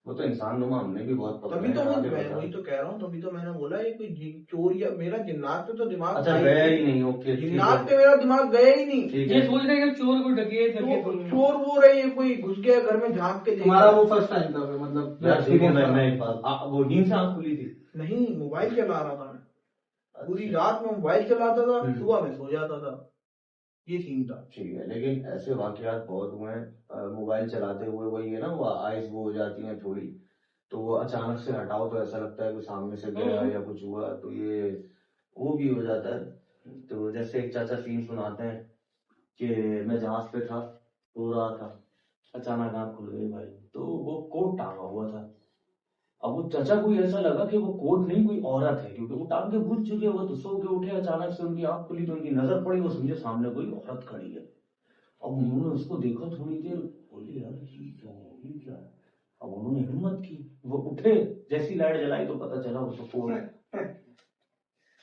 वो तो इंसान नुमा हमने भी बहुत पकड़े तभी तो हैं, आगे मैं बता। वही तो कह रहा हूँ, तभी तो मैंने बोला ये कोई चोर, या मेरा जिन्नात पे तो दिमाग अच्छा था गया ही नहीं, ओके ठीक जिन्नात है, पे मेरा दिमाग गया ही नहीं। ठीक ये है। सोच रहे हैं कि चोर को डकेत चोर वो रही है, कोई घुस गया घर में झांक के देख तुम्हारा रहा। वो फर्स्ट टाइम था फिर, मतलब यार देखो, experience मैं था। एक बात, वो नींद से आँख खुली थी? नहीं, मोबाइल चला रहा था मैं, पूरी रात में मोबाइल चलाता था, सुबह में सो जाता था, ये सीन था। ठीक है, लेकिन ऐसे वाकयात बहुत हुए हैं मोबाइल चलाते हुए। वही है ना, वो आइज वो हो जाती हैं थोड़ी, तो वो अचानक से हटाओ तो ऐसा लगता है कि सामने से गया या कुछ हुआ, तो ये वो भी हो जाता है। तो जैसे एक चाचा सीन सुनाते हैं कि मैं जहाज पे था, सो रहा था, अचानक आँख खुल गई भाई, तो वो कोट टांगा हुआ था। अब वो चाचा को ऐसा लगा कि वो कोट नहीं, कोई औरत है, क्योंकि वो टांग के भूल चुके, वो तो सो के उठे, अचानक से उनकी आंख खुली तो उनकी नजर पड़ी, वो समझे सामने कोई औरत खड़ी है। अब उन्होंने उसको देखा थोड़ी देर, बोले यार ये क्या है, ये क्या है। अब उन्होंने हिम्मत की, वो उठे, जैसी लाइट जलाई तो पता चला वो तो कोट है।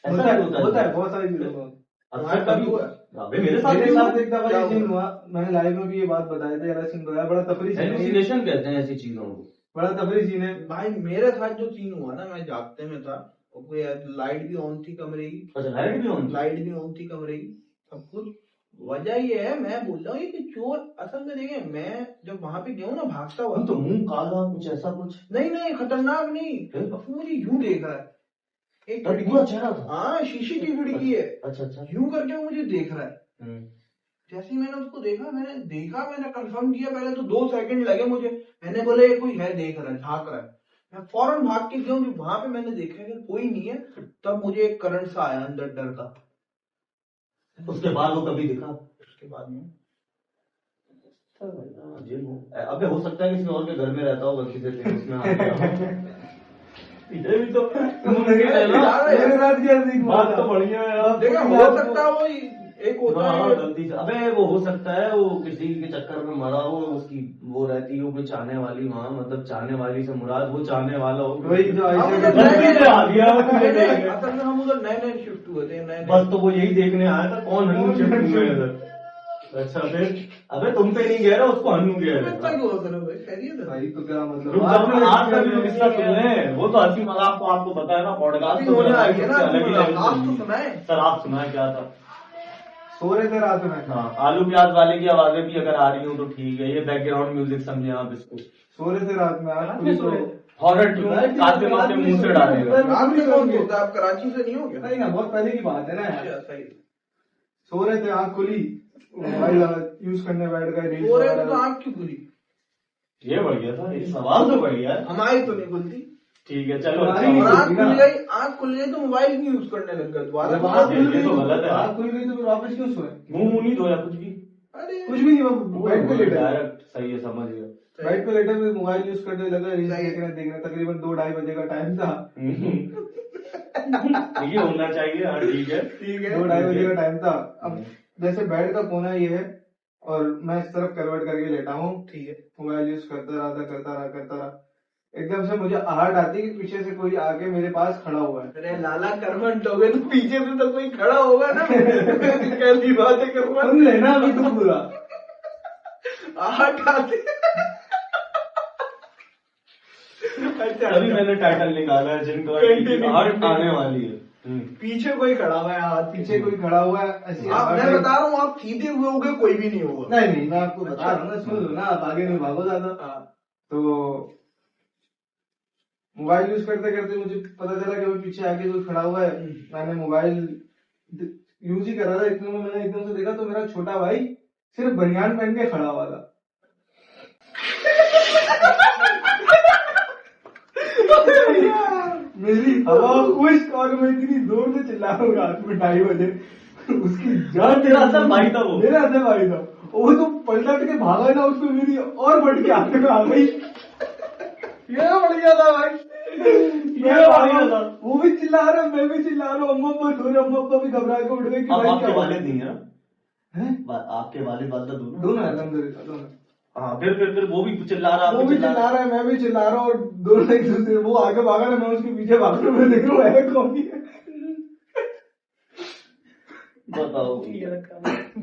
ऐसा नहीं होता है बहुत सारी चीजों में। अच्छा कभी हुआ? अबे मेरे साथ मेरे भी साथ हुआ। एक दफा क्या ये सीन हुआ? हुआ, मैंने लाइव में भी ये बात बताई थी, ऐसा सीन बताया, बड़ा तफरी सीन है, हेलुसिनेशन कहते हैं ऐसी चीजों को। बड़ा तफरी सीन है। भाई मेरे साथ जो सीन हुआ ना, मैं जागते में था, और कोई लाइट भी ऑन थी कमरे की, अच्छा लाइट भी ऑन? लाइट भी ऑन थी कमरे की, सब कुछ। वजह ये है, मैं बोल रहा हूँ ये कि चोर असल में, देखे मैं जब वहां पे गया हूँ ना भागता हुआ, तो मुंह काला कुछ ऐसा कुछ? नहीं खतरनाक नहीं, फिर? वो मुझे यूं देख रहा है, एक तो पूरा चेहरा था? हाँ शीशे की खिड़की है, अच्छा अच्छा। यूं करके वो मुझे देख रहा है। जैसे ही मैंने उसको देखा, मैंने कंफर्म किया, पहले तो 2 सेकंड लगे मुझे, मैंने बोला ये कोई है, देख रहा है, झांक रहा है। मैं फौरन भाग के गया हूँ, वहां पे मैंने देखा कि कोई नहीं है, तब मुझे एक करंट सा आया अंदर, डर का। उसके बाद वो कभी दिखा? उसके बाद में अबे हो सकता है किसी और के घर में रहता हो, गलती से तेरे उसमें हाथ दिया हो। इधर भी तो मेरे साथ क्या सीन हुआ बात था? तो बढ़िया है यार। देखा, हो सकता है वो एक होता हाँ, है। गलती से, अबे वो हो सकता है वो किसी के चक्कर में मरा हो, उसकी वो रहती हो कोई चाहने वाली वहाँ, मतलब चाहने वाली से मुराद वो चाहने वाला हो, वही जो हम आयशा उधर के गलती से आ गया वो तुझे नए- देखने। असल में हम उधर नए शिफ्ट हुए थे, नए बस तो वो यही देखने आया था कौन हन्नू शिफ्ट हुए हैं इधर। अच्छा फिर, अबे तुम पे नहीं कह रहा, उसको हन्नू कह रहा इतना है। क्यों होता है भाई, खैरियत है? भाई तो क्या मतलब, रुक जाओ ना, आज का भी तो किस्सा सुन ले, वो तो हंसी मजाक को आपको बताया ना, पॉडकास्ट अभी होने आ गया ना, अलग ही लेवल आज से तो सुनाए। सर आप सुनाए क्या था? सो रहे थे रात में, हाँ, आलू प्याज वाले की आवाजें भी अगर आ रही हो तो ठीक है, ये बैकग्राउंड म्यूजिक समझे आप इसको। सो रहे थे रात में, आज रात में पुलिस सो रहे को थे? हॉरर ट्यून कातिल अपने मुंह से डालेगा। रात में कौन होता है? आप कराची से नहीं हो गया? नहीं ना, बहुत पहले की बात है ना यार। अच्छा, सही। सो रहे थे, आँख खुली, मोबाइल यूज करने बैठ गए, रील्स सो रहे थे तो वगैरह। आँख क्यों खुली? ये बढ़िया था, ये सवाल तो बढ़िया है। हमारी तो नहीं खुलती। ठीक है चलो, हमारी अच्छा नहीं और हुआ। खुलती। आँख खुल गई तो मोबाइल क्यों यूज करने लग गए दोबारा? जब दोबारा आँख खुल ये गई तो तो गलत है। आँख खुल गई तो फिर वापस क्यों सोए? मुंह नहीं धोया कुछ भी? अरे कुछ भी नहीं, वो बेड पे लेटे थे। डायरेक्ट, सही है, समझ गया। बेड पे लेटे हुए मोबाइल यूज करने लगा, रील्स देखने, तकरीबन 2-2:30 बजे का टाइम था। ये होना चाहिए, हाँ ठीक है। ठीक है। 2-2:30 बजे का टाइम था। अब जैसे बेड का कोना ये है और मैं इस तरफ करवट करके लेटा हूँ, ठीक है। मोबाइल यूज करता रहा। एकदम से मुझे आहट आती कि पीछे से कोई आके मेरे पास खड़ा हुआ है। अरे लाला करवट हो गए तो पीछे से तो कोई खड़ा होगा ना। कैसी बात है करवट? सुन लेना अभी तुम पूरा। आहट आती। अच्छा, अभी मैंने टाइटल निकाला है जिनको हार्ट आने वाली है। पीछे कोई खड़ा हुआ है, हाथ पीछे कोई खड़ा हुआ है, ऐसी आप, आहट मैं है। बता रहा हूँ, आप सीधे हुए होगे, कोई भी नहीं होगा। नहीं, मैं आपको बता रहा हूँ ना, सुन लो ना, आप आगे नहीं भागो ज्यादा। हाँ। तो मोबाइल यूज करते करते मुझे पता चला कि वो पीछे आके कोई खड़ा हुआ है। मैंने मोबाइल यूज ही कर रहा था, इतने में मैंने एकदम से देखा तो मेरा छोटा भाई सिर्फ बनियान पहन के खड़ा हुआ था। मेरी हवा खुश और मैं इतनी जोर से चिल्ला रहा हूँ रात में 2:30 बजे, उसकी जान। तेरा असल भाई था वो? मेरा असल भाई था। वो तो पलट के भागा ना, उसको मेरी और बढ़ के आंख में आ गई। ये बढ़िया था भाई, वो भी चिल्ला रहा, मैं भी चिल्ला रहा हूँ, अम्मा अम्मा भी घबरा के उठ गई कि भाई आपके वालिद नहीं है हैं? आपके वालिद वालदा दोनों अल्हम्दुलिल्लाह दोनों। हाँ, फिर वो भी चिल्ला रहा, वो भी चिल्ला रहा है, मैं भी चिल्ला रहा हूँ, और दोनों एक दूसरे, वो आगे भागा ना, मैं उसके पीछे भाग रहा हूँ, मैं देख रहा हूँ है कौन ही है। बताओ।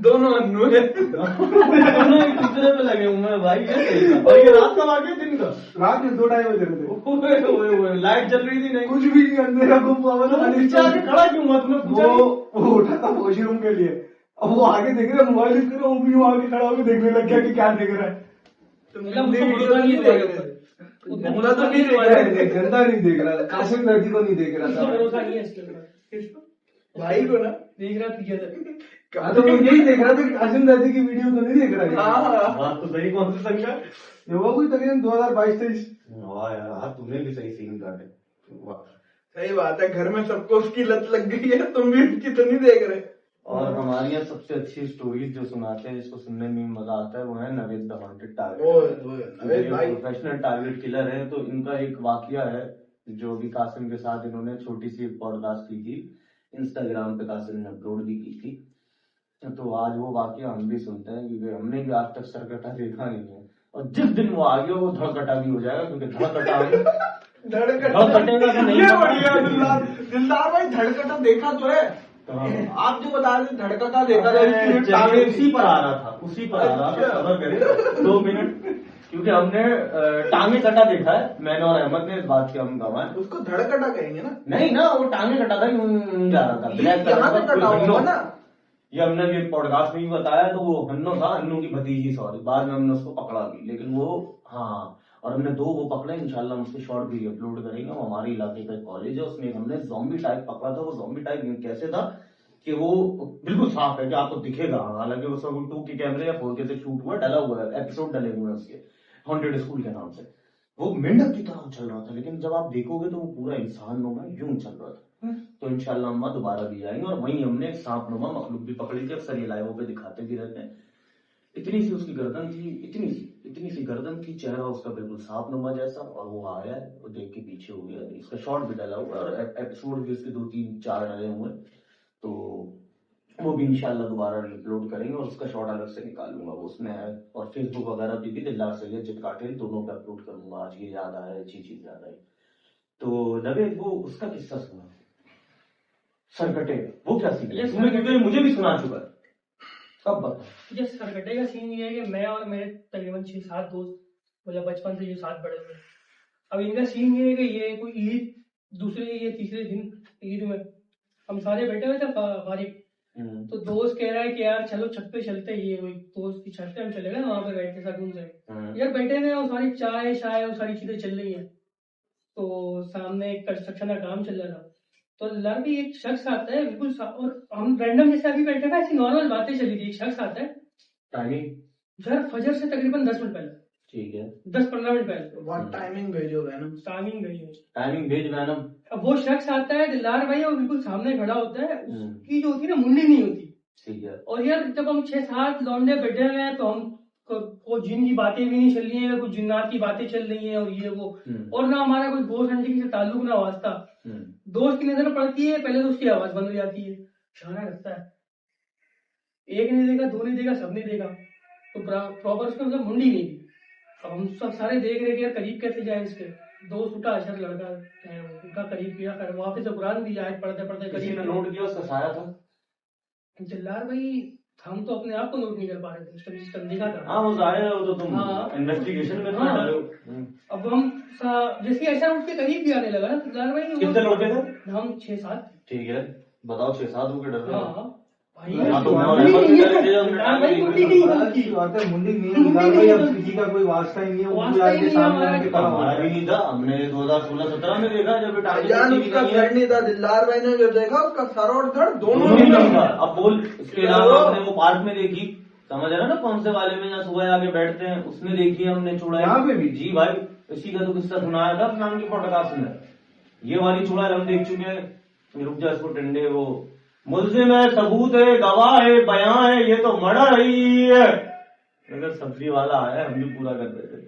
दोनों अन्नू है। दोनों एक दूसरे पे लगे हुए हैं भाई, ये सही था। और ये रात का वाकया दिन का? रात में 2-2:30 बजे थे। लाइट जल रही थी नहीं? कुछ भी नहीं, अंधेरा गुम हुआ, मतलब नीचे आके खड़ा क्यों हुआ तुमने पूछा? वो उठा था वॉशरूम के लिए, अब वो आगे देख रहा है, मोबाइल यूज कर रहा, वो भी वहां आगे खड़ा होकर देखने लग गया कि क्या देख रहा है। मतलब उसको भरोसा नहीं देख रहे थे, गंदा तो नहीं देख रहा है, गंदा नहीं देख रहा था, कासिम नदी को नहीं देख रहा उसको था भरोसा नहीं है इसके ऊपर, भाई को ना देख रहा पीछे से। हाँ, तो मैं यही देख रहा था कि कासिम नदी की वीडियो तो नहीं देख रहा है। हाँ बात तो सही, कौन सी संख्या? ये हुआ कोई तकरीबन 2022-23। वाह यार, हाँ तूने भी सही सीन काटे। वाह। सही बात है, घर में सबको उसकी लत लग गई है, तुम भी उसकी तो नहीं देख रहे। और हमारे यहाँ सबसे अच्छी स्टोरीज जो सुनाते हैं, जिसको सुनने में मजा आता है, वो है Naved the haunted target. Naved भाई प्रोफेशनल टारगेट किलर है। तो इनका एक वाकया है जो भी कासिम के साथ इन्होंने छोटी सी पॉडकास्ट की थी, इंस्टाग्राम पे कासिम ने अपलोड भी की थी। तो आज वो वाकया हम भी सुनते हैं, क्योंकि हमने भी आज तक सरकटा देखा नहीं है। और जिस दिन वो आ गया वो धड़कटा भी हो जाएगा, क्योंकि धड़कटा धड़कटेगा तो नहीं। ये बढ़िया दिलदार भाई, धड़कटा देखा तो है। आप जो बता रहे थे धड़कटा देखा चलिए, उसी पर आ रहा था, उसी पर आ रहा था। सबर करें 2 मिनट, क्योंकि हमने टांगे कटा देखा है, मैंने और अहमद ने इस बात की हम गवाह हैं। उसको धड़कटा कहेंगे ना? नहीं ना, वो टांगे कटा था, यूं जा रहा था, ब्लैक यहाँ से कटा हुआ ना। ये हमने भी पॉडकास्ट में भी बताया। तो वो हन्नो था, हन्नो की भतीजी, सॉरी, बाद में हमने उसको पकड़ा भी, लेकिन वो हाँ, और हमने 2 वो पकड़े, इंशाल्लाह हम उसके शॉर्ट भी अपलोड करेंगे। वो हमारे इलाके का कॉलेज है, उसमें हमने जॉम्बी टाइप पकड़ा था। वो जॉम्बी टाइप कैसे था कि वो बिल्कुल साफ है कि आपको दिखेगा, हालांकि वो सब 2K कैमरे या 4K से शूट हुआ, डला हुआ है, एपिसोड डले हुए हैं उसके, हॉन्टेड स्कूल के नाम से। वो मेंढक की तरह चल रहा था, लेकिन जब आप देखोगे तो वो पूरा इंसान नुमा यूं चल रहा था। तो इंशाल्लाह अम्मा दोबारा भी जाएंगे। और वहीं हमने एक सांप नुमा मखलूक भी पकड़ी थी, अक्सर ये लाइवों पे दिखाते भी रहते हैं। इतनी सी उसकी गर्दन थी, इतनी सी गर्दन थी, चेहरा उसका बिल्कुल सांप नुमा जैसा। और वो आया है, वो देख के पीछे हो गया। इसका शॉर्ट भी डाला हुआ है और एपिसोड भी उसके 2-3-4 डले हुए। तो वो भी इंशाल्लाह दोबारा अपलोड करेंगे, और उसका शॉर्ट अलग से निकालूंगा, वो उसमें है। और फेसबुक वगैरह पे भी दिलदार सैयद जित काटिल दोनों पे अपलोड करूंगा। आज ये याद आया, अच्छी चीज याद आई। तो लगे वो उसका किस्सा सुना, सरकटे, वो क्या सीन है? तुमने, क्योंकि मुझे भी सुना चुका है, कब बता। ये सरकटे का सीन ये है कि मैं और मेरे तकरीबन 6-7 दोस्त, मतलब बचपन से ये साथ बड़े हुए। अब इनका सीन ये है कि ये कोई ईद, दूसरे या तीसरे दिन ईद में हम सारे बैठे हुए थे फारिग। तो दोस्त कह रहा है कि यार चलो छत पे चलते हैं, ये दोस्त की छत पे हम चले गए, वहां पे बैठ के सकून से यार बैठे हुए, और सारी चाय शाय और सारी चीजें चल रही है। तो सामने एक कंस्ट्रक्शन का काम चल रहा था। तो लड़ भी एक शख्स आता है बिल्कुल, और हम रैंडम जैसे अभी बैठे थे, ऐसी नॉर्मल बातें चली थी। एक शख्स आता है टाइमिंग यार फजर से तकरीबन 10 मिनट पहले, ठीक है, 10-15 मिनट पहले। व्हाट टाइमिंग भेजो रैनम, टाइमिंग भेज रैनम। अब वो शख्स आता है दिलदार भाई, और बिल्कुल सामने खड़ा होता है, उसकी जो होती है ना मुंडी नहीं होती, ठीक है। और यार जब हम 6-7 लौंडे बैठे हुए हैं, तो हम को जिन की बातें भी नहीं चल रही है, कुछ जिन्नात की बातें चल रही है, और ये वो, और ना हमारा कोई दोस्त अंडी से ताल्लुक ना वास्ता। दोस्त की नजर पड़ती है, पहले तो उसकी आवाज बंद हो जाती है, इशारा करता है, एक नहीं देखा, 2 नहीं देखा, सब नहीं देखा, तो प्रॉपर उसको मतलब मुंडी नहीं थी। अब हम सब सारे देख रहे कि यार करीब कैसे जाए इसके। दोस्त उठा, अशर लड़का है उनका, करीब किया, कर वहां पे से कुरान भी आयत पढ़ते पढ़ते किसी ने नोट किया उसका साया था? जल्लार भाई हम तो अपने आप को नोट नहीं कर पा रहे थे, उसका देखा था। हाँ, वो जाहिर है, वो तो तुम हाँ। इन्वेस्टिगेशन में हाँ। डाले हो। अब हम जैसे ऐसा उसके करीब भी आने लगा ना, तो जल्लार भाई कितने लड़के थे? हम 6-7। ठीक है, बताओ, 6-7 हो के डर गए? हाँ, भाई हाँ, तो मैं और अहमद भी करे थे, हमने यार टांग भाई ली। मुंडी नहीं बड़ा होती। अच्छी बात है, मुंडी नहीं है बिलाल भाई, अब किसी का कोई वास्ता ही नहीं है, वो भी वास्ता ही आपके नहीं है सामने हमारा। आके खड़ा हमारा हुआ भी है। नहीं था, हमने 2016-17 में देखा जब ये टांग भाईजान ली थी उसका नहीं है। सर नहीं था, दिलदार भाई ने जो देखा उसका सर और धड़ दोनों दोनों ही नहीं लंबा। था। अब बोल, इसके अलावा हमने वो पार्क में देखी, समझ रहे ना कौन से वाले में जहाँ सुबह आके बैठते हैं, उसमें देखी हमने चुड़ैल। यहाँ पे भी? जी भाई, इसी का तो किस्सा सुनाया था नाम की पॉडकास्ट में। ये वाली चुड़ैल हम देख चुके हैं। रुक जा, इसको टिंडे वो मुल्जिम है, सबूत है, गवाह है, बयां है, ये तो मर्डर ही है। अगर सब्जी वाला आया, हम भी पूरा कर रहे थे।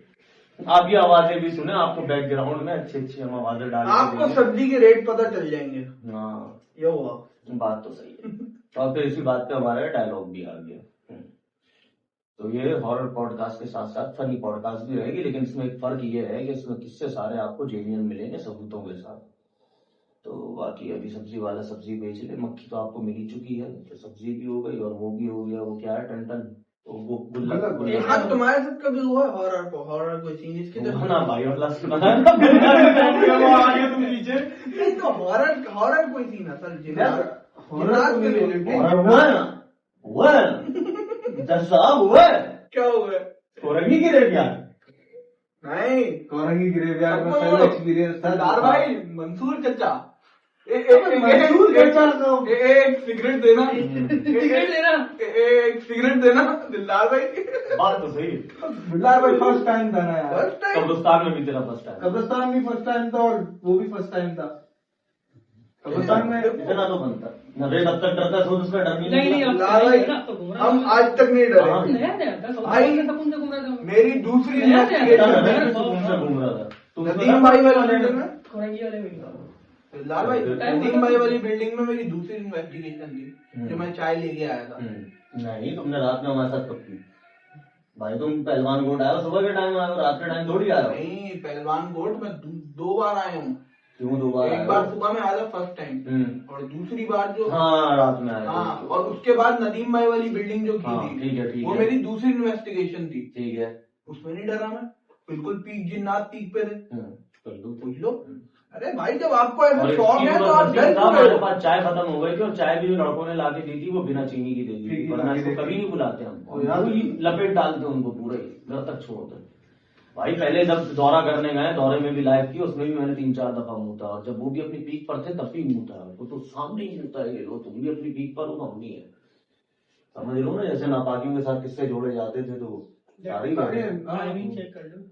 आप ये आवाजें भी सुने, आपको बैकग्राउंड में अच्छी अच्छी हम आवाजें डाल के आपको देंगे। सब्जी के रेट पता चल जाएंगे। हाँ, ये हुआ। बात तो सही है। और फिर इसी बात पे हमारा डायलॉग भी आ गया। तो ये हॉरर पॉडकास्ट के साथ साथ फनी पॉडकास्ट भी रहेगी, लेकिन इसमें एक फर्क ये है कि इसमें किस्से सारे आपको जेन्युइन मिलेंगे सबूतों के साथ। तो बाकी अभी सब्जी वाला सब्जी बेच ले, मक्खी तो आपको मिल ही चुकी है, तो सब्जी भी हो गई और वो भी हो गया। वो क्या है, टन वो गुल्ला हाँ, तुम्हारे साथ कभी हुआ है हॉरर कोई सीन इसकी तरफ? ना भाई, और सुनाया ना वो आगे तुम नीचे। नहीं तो हॉरर कोई सीन असल जिन्नात हॉरर के रिलेटेड और हुआ जैसा हुआ है क्या हुआ है? कोरंगी की रेट यार। नहीं, कोरंगी ग्रेवयार्ड में सबको पहला बोलो। एक्सपीरियंस था। सरदार भाई, मंसूर चचा, मंसूर चचा को एक सिगरेट देना, सिगरेट देना। एक सिगरेट देना दिलदार भाई। बात तो सही है। बिलाल भाई फर्स्ट टाइम था ना यार, फर्स्ट टाइम कब्रिस्तान में भी तेरा फर्स्ट टाइम। कब्रिस्तान भी फर्स्ट टाइम था और वो भी फर्स्ट टाइम था। कब्रिस्तान में इतना तो बनता नब्बे तब तक डरता तो उसका डर नहीं नहीं नहीं, अब दिलदार तो भाई, नहीं, अब तो घूम रहा हम हूँ। आज तक नहीं डरे। हाँ। नया नया था, भाई, सकून से घूम रहा था। मेरी दूसरी नया नया इन्वेस्टिगेशन था। में सुकून से घूम रहा था। तुम नदीम भाई वाली बिल्डिंग में, कोरंगी वाले में नहीं। दिलदार भाई, नदीम भाई वाली बिल्डिंग में मेरी दूसरी इन्वेस्टिगेशन थी, जो मैं चाय लेके आया था। नहीं, तुमने रात में हमारे साथ कब की भाई? तुम पहलवान गोट आए हो, सुबह के टाइम आए हो, रात के टाइम थोड़ी आए हो। नहीं, पहलवान गोट में दो बार आया हूँ। क्यों दो बार आए एक हो? बार सुबह में आया था फर्स्ट टाइम, और दूसरी बार जो हाँ, रात में आए थे। हाँ, और उसके बाद नदीम भाई वाली बिल्डिंग जो की हाँ, थी, ठीक है, ठीक वो है। मेरी दूसरी इन्वेस्टिगेशन थी। ठीक है। उसमें नहीं डरा मैं, बिल्कुल पीक जिन्नात पीक पे थे। कर लो पूछ लो। अरे भाई, जब आपको ऐसा और शौक इसकी है तो तो आप नसीब डर था, क्यों रहे हमारे हो? पास चाय खत्म हो गई थी और चाय भी जो लड़कों ने ला के दी थी वो बिना चीनी की दे दी थी, ठीक वरना है, इसको ठीक है। कभी नहीं बुलाते हम। तो यार- पूरी लपेट डालते उनको पूरे घर तक छोड़ते। भाई पहले जब दौरा करने गए, दौरे में भी लाइव की, उसमें भी मैंने 3-4 दफा मूता, और जब वो भी अपनी पीक पर थे तब भी मूता। वो तो सामने ही मूता है, ये लो तुम भी अपनी पीक पर हो, हम नहीं है। समझ लो ना, जैसे नापाकियों के साथ किससे जोड़े जाते थे, तो सारी टाइमिंग चेक कर लो।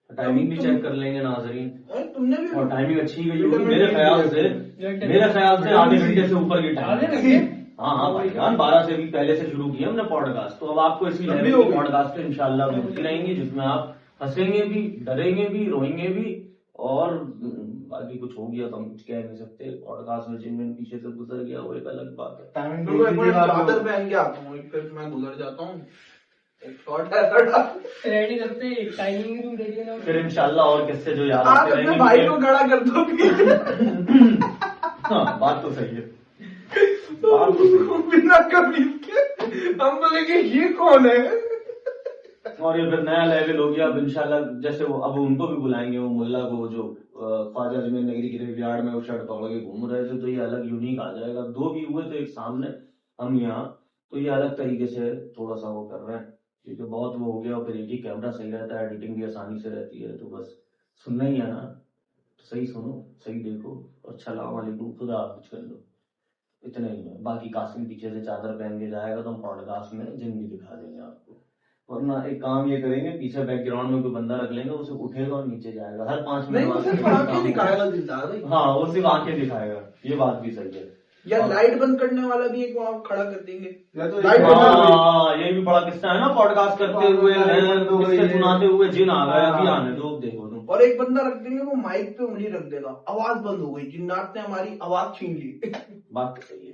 टाइमिंग भी चेक कर लेंगे नाजरीन। अरे तुमने भी और टाइमिंग अच्छी गई होगी मेरे ख्याल से आधे घंटे से ऊपर की आधे टाइमिंग। घंटे? हाँ भाईजान, 12 से भी पहले से शुरू किया हमने पॉडकास्ट, तो अब आपको इसी तब भी लेवल होगी। की पॉडकास्ट इंशाल्लाह मिलती रहेंगी, जिसमें आप हंसेंगे भी, डरेंगे भी, रोएंगे भी, और बाकी कुछ हो गया तो हम कुछ कह नहीं सकते। पॉडकास्ट में जिनमें पीछे से गुजर गया वो एक अलग बात है। टाइमिंग तो एक मिनट चादर पहन के आता हूँ, एक फिर मैं गुजर जाता हूँ। एक शॉर्ट ऐसा डाल, रेडी करते टाइमिंग तुम दे दिया ना। फिर इंशाल्लाह और किससे जो याद आप आते अपने रहेंगे। भाई को खड़ा कर दो प्लीज। हाँ, बात तो सही है, बात तो सही है। बिना कभी के हम बोलेंगे ये कौन है? और ये फिर नया लेवल हो गया अब इंशाल्लाह। जैसे वो अब उनको भी बुलाएंगे, वो मुल्ला को जो ख्वाजा अजमेर नगरी ग्रेवयार्ड में वो शर्ट पकड़ के घूम रहे थे, तो ये अलग यूनिक आ जाएगा। 2 भी हुए तो एक सामने, हम यहाँ, तो ये अलग तरीके से थोड़ा सा वो कर रहे हैं, क्योंकि बहुत वो हो गया। और फिर एक ही कैमरा सही रहता है, एडिटिंग भी आसानी से रहती है, तो बस सुनना ही है ना, सही सुनो, सही देखो, और सलाम वालेकुम, खुदा हाफिज कर लो, इतना ही है। बाकी कासिम पीछे से चादर पहन के जाएगा तो हम पॉडकास्ट में जिन भी दिखा देंगे आपको। वरना एक काम ये करेंगे, पीछे बैकग्राउंड में कोई बंदा रख लेंगे, उसे उठेगा और नीचे जाएगा हर 5 मिनट नहीं, बाद। सिर्फ आंखें दिखाएगा दिलदार भाई। हाँ, वो सिर्फ आंखें दिखाएगा, ये बात भी सही है। या लाइट बंद करने वाला भी एक वहाँ खड़ा कर देंगे। या तो लाइट एक- हाँ, ये भी बड़ा किस्सा है ना, पॉडकास्ट करते हुए बंद हो गई किस्से है। सुनाते हुए जिन आ गए, अभी हाँ। आने दो, देखो तुम। और एक बंदा रख देंगे, वो माइक पे उंगली रख देगा, आवाज बंद हो गई, जिन्नात ने हमारी आवाज छीन ली। बात तो सही है।